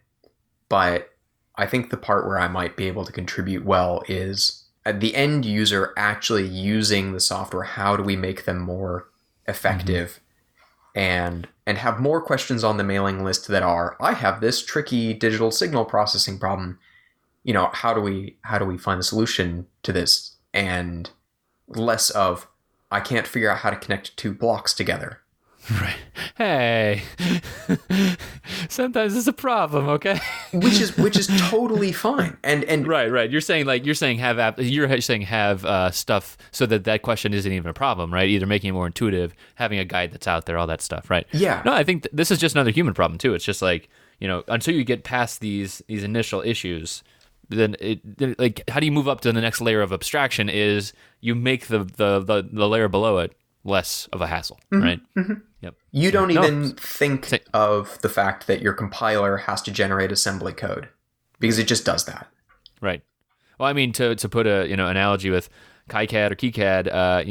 But I think the part where I might be able to contribute well is the end user actually using the software. How do we make them more effective and have more questions on the mailing list that are, I have this tricky digital signal processing problem. How do we find the solution to this? And less of, I can't figure out how to connect two blocks together. Right. Hey, sometimes it's a problem, okay? which is totally fine. And right. You're saying have stuff so that question isn't even a problem, right? Either making it more intuitive, having a guide that's out there, all that stuff, right? Yeah. No, I think this is just another human problem too. It's just like, until you get past these initial issues, then how do you move up to the next layer of abstraction? Is you make the layer below it less of a hassle, right? Mm-hmm. Yep. You don't even think of the fact that your compiler has to generate assembly code because it just does that. Right. Well, I mean, to put a analogy with KiCad or KiCad,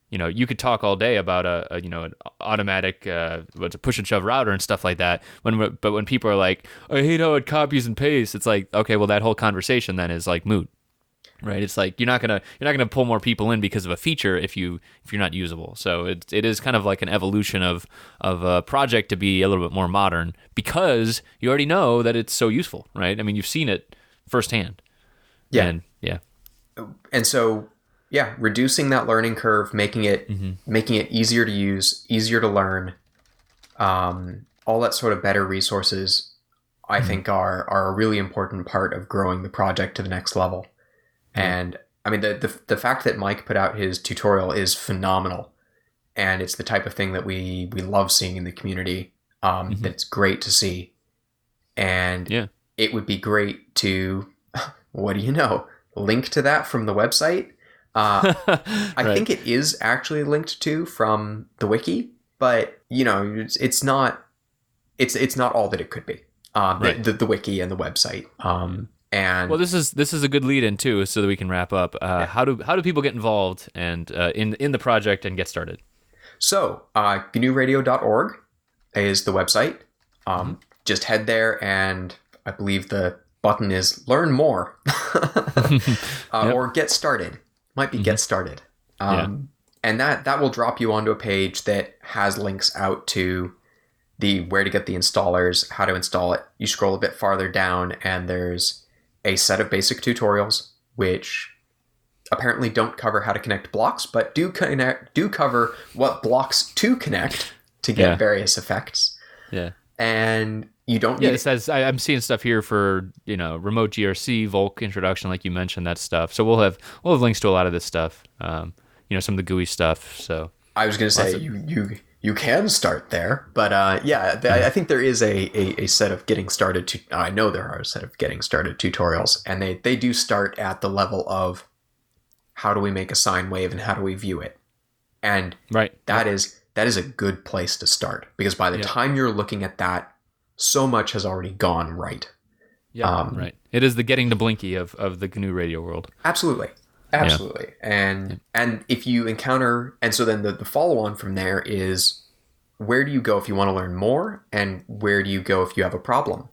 you could talk all day about an automatic what's a push and shove router and stuff like that. But when people are like, I hate how it copies and pastes, it's like, okay, well that whole conversation then is like moot, right? It's like you're not gonna pull more people in because of a feature if you're not usable. So it is kind of like an evolution of a project to be a little bit more modern because you already know that it's so useful, right? I mean, you've seen it firsthand. Yeah. And so. Yeah, reducing that learning curve, making it easier to use, easier to learn, all that sort of better resources, I think are a really important part of growing the project to the next level. And I mean, the fact that Mike put out his tutorial is phenomenal, and it's the type of thing that we love seeing in the community. That's great to see, and it would be great to, link to that from the website. I think it is actually linked to from the wiki, but it's not all that it could be. The wiki and the website. And well, this is a good lead in too, so that we can wrap up. How do people get involved and in the project and get started? So GNUradio.org is the website. Just head there, and I believe the button is Learn More or Get Started. Might be Get Started. And that will drop you onto a page that has links out to the where to get the installers, how to install it. You scroll a bit farther down and there's a set of basic tutorials, which apparently don't cover how to connect blocks, but do cover what blocks to connect to get various effects. Yeah. And You don't Yeah, need it says I'm seeing stuff here for remote GRC, Volk introduction, like you mentioned, that stuff. So we'll have links to a lot of this stuff. Some of the GUI stuff. So I was going to say you can start there, but I think there is a set of getting started. I know there are a set of getting started tutorials, and they do start at the level of how do we make a sine wave and how do we view it, and that is a good place to start, because by the time you're looking at that, so much has already gone right. Yeah, right. It is the getting to Blinky of the GNU Radio world. Absolutely. And if you encounter, and so then the follow on from there is, where do you go if you want to learn more, and where do you go if you have a problem?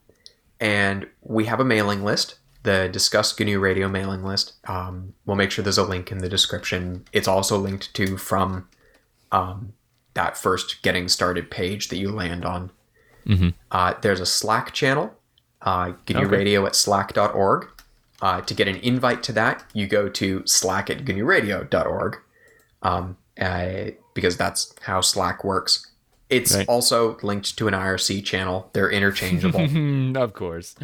And we have a mailing list, the Discuss GNU Radio mailing list. We'll make sure there's a link in the description. It's also linked to from that first getting started page that you land on. Mm-hmm. There's a Slack channel, GNU Radio at slack.org. To get an invite to that, you go to slack@gnuradio.org, because that's how Slack works. It's also linked to an IRC channel. They're interchangeable. Of course.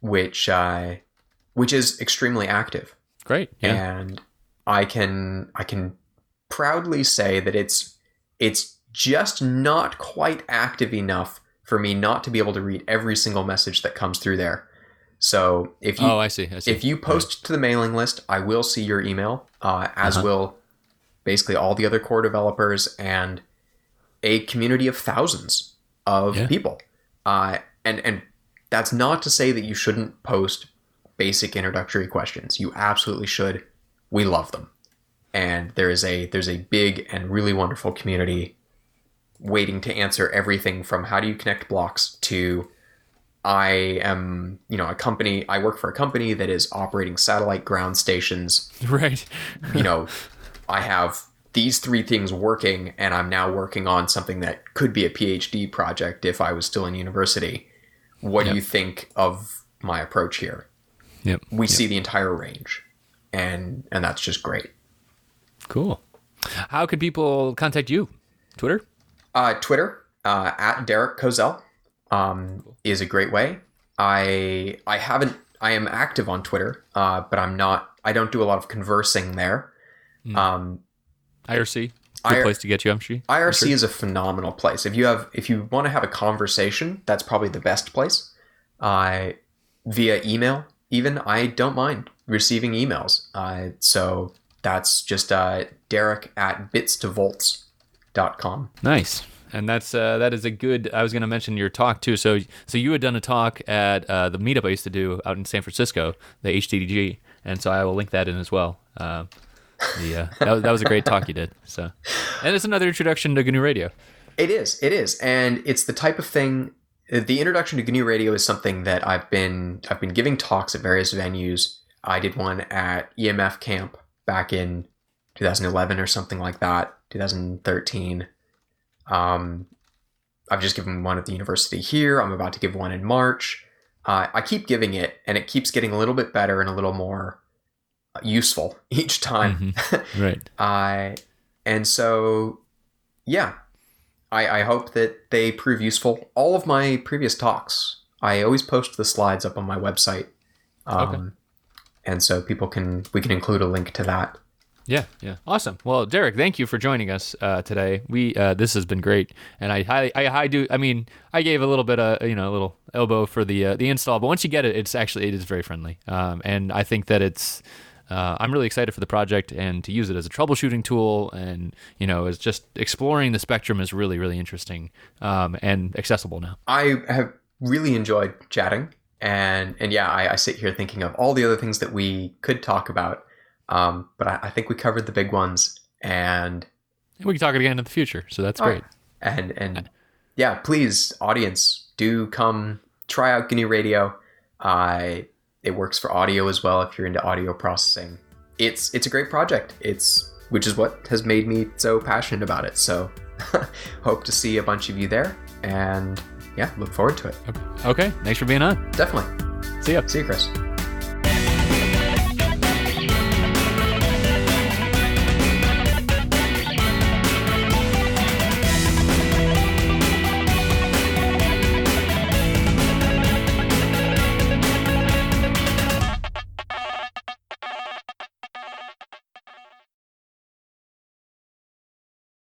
Which is extremely active. Great. Yeah. And I can proudly say that it's just not quite active enough for me not to be able to read every single message that comes through there. So if you, I see. If you post to the mailing list, I will see your email, as will basically all the other core developers and a community of thousands of people. And that's not to say that you shouldn't post basic introductory questions. You absolutely should. We love them. And there's a big and really wonderful community waiting to answer everything from how do you connect blocks to I am, I work for a company that is operating satellite ground stations. Right. I have these 3 things working, and I'm now working on something that could be a PhD project if I was still in university. What do you think of my approach here? Yep. We see the entire range, and that's just great. Cool. How could people contact you? Twitter? Twitter, at Derek Kozel. Is a great way. I am active on Twitter, but I don't do a lot of conversing there. IRC, good place to get you, I'm sure. IRC is a phenomenal place. If you want to have a conversation, that's probably the best place. Via email, even, I don't mind receiving emails. So that's just Derek@bits2volts.com. Nice. And that is a good. I was going to mention your talk too. So you had done a talk at the meetup I used to do out in San Francisco, the HTDG, and so I will link that in as well. That was a great talk you did. So, and it's another introduction to GNU Radio. It is, and it's the type of thing. The introduction to GNU Radio is something that I've been giving talks at various venues. I did one at EMF Camp back in 2011 or something like that, 2013. I've just given one at the university here. I'm about to give one in March. I keep giving it, and it keeps getting a little bit better and a little more useful each time. Mm-hmm. Right. And so, yeah, I hope that they prove useful. All of my previous talks, I always post the slides up on my website. And so we can include a link to that. Yeah. Awesome. Well, Derek, thank you for joining us today. This has been great, and I gave a little bit of a little elbow for the install, but once you get it, it is very friendly, and I think that it's. I'm really excited for the project and to use it as a troubleshooting tool, and as just exploring the spectrum is really, really interesting and accessible now. I have really enjoyed chatting, and I sit here thinking of all the other things that we could talk about. But I think we covered the big ones, and we can talk again in the future. So that's great. And please, audience, do come try out GNU Radio. It works for audio as well if you're into audio processing. It's a great project. Which is what has made me so passionate about it. So hope to see a bunch of you there, and look forward to it. Okay. Thanks for being on. Definitely. See ya. See you, Chris.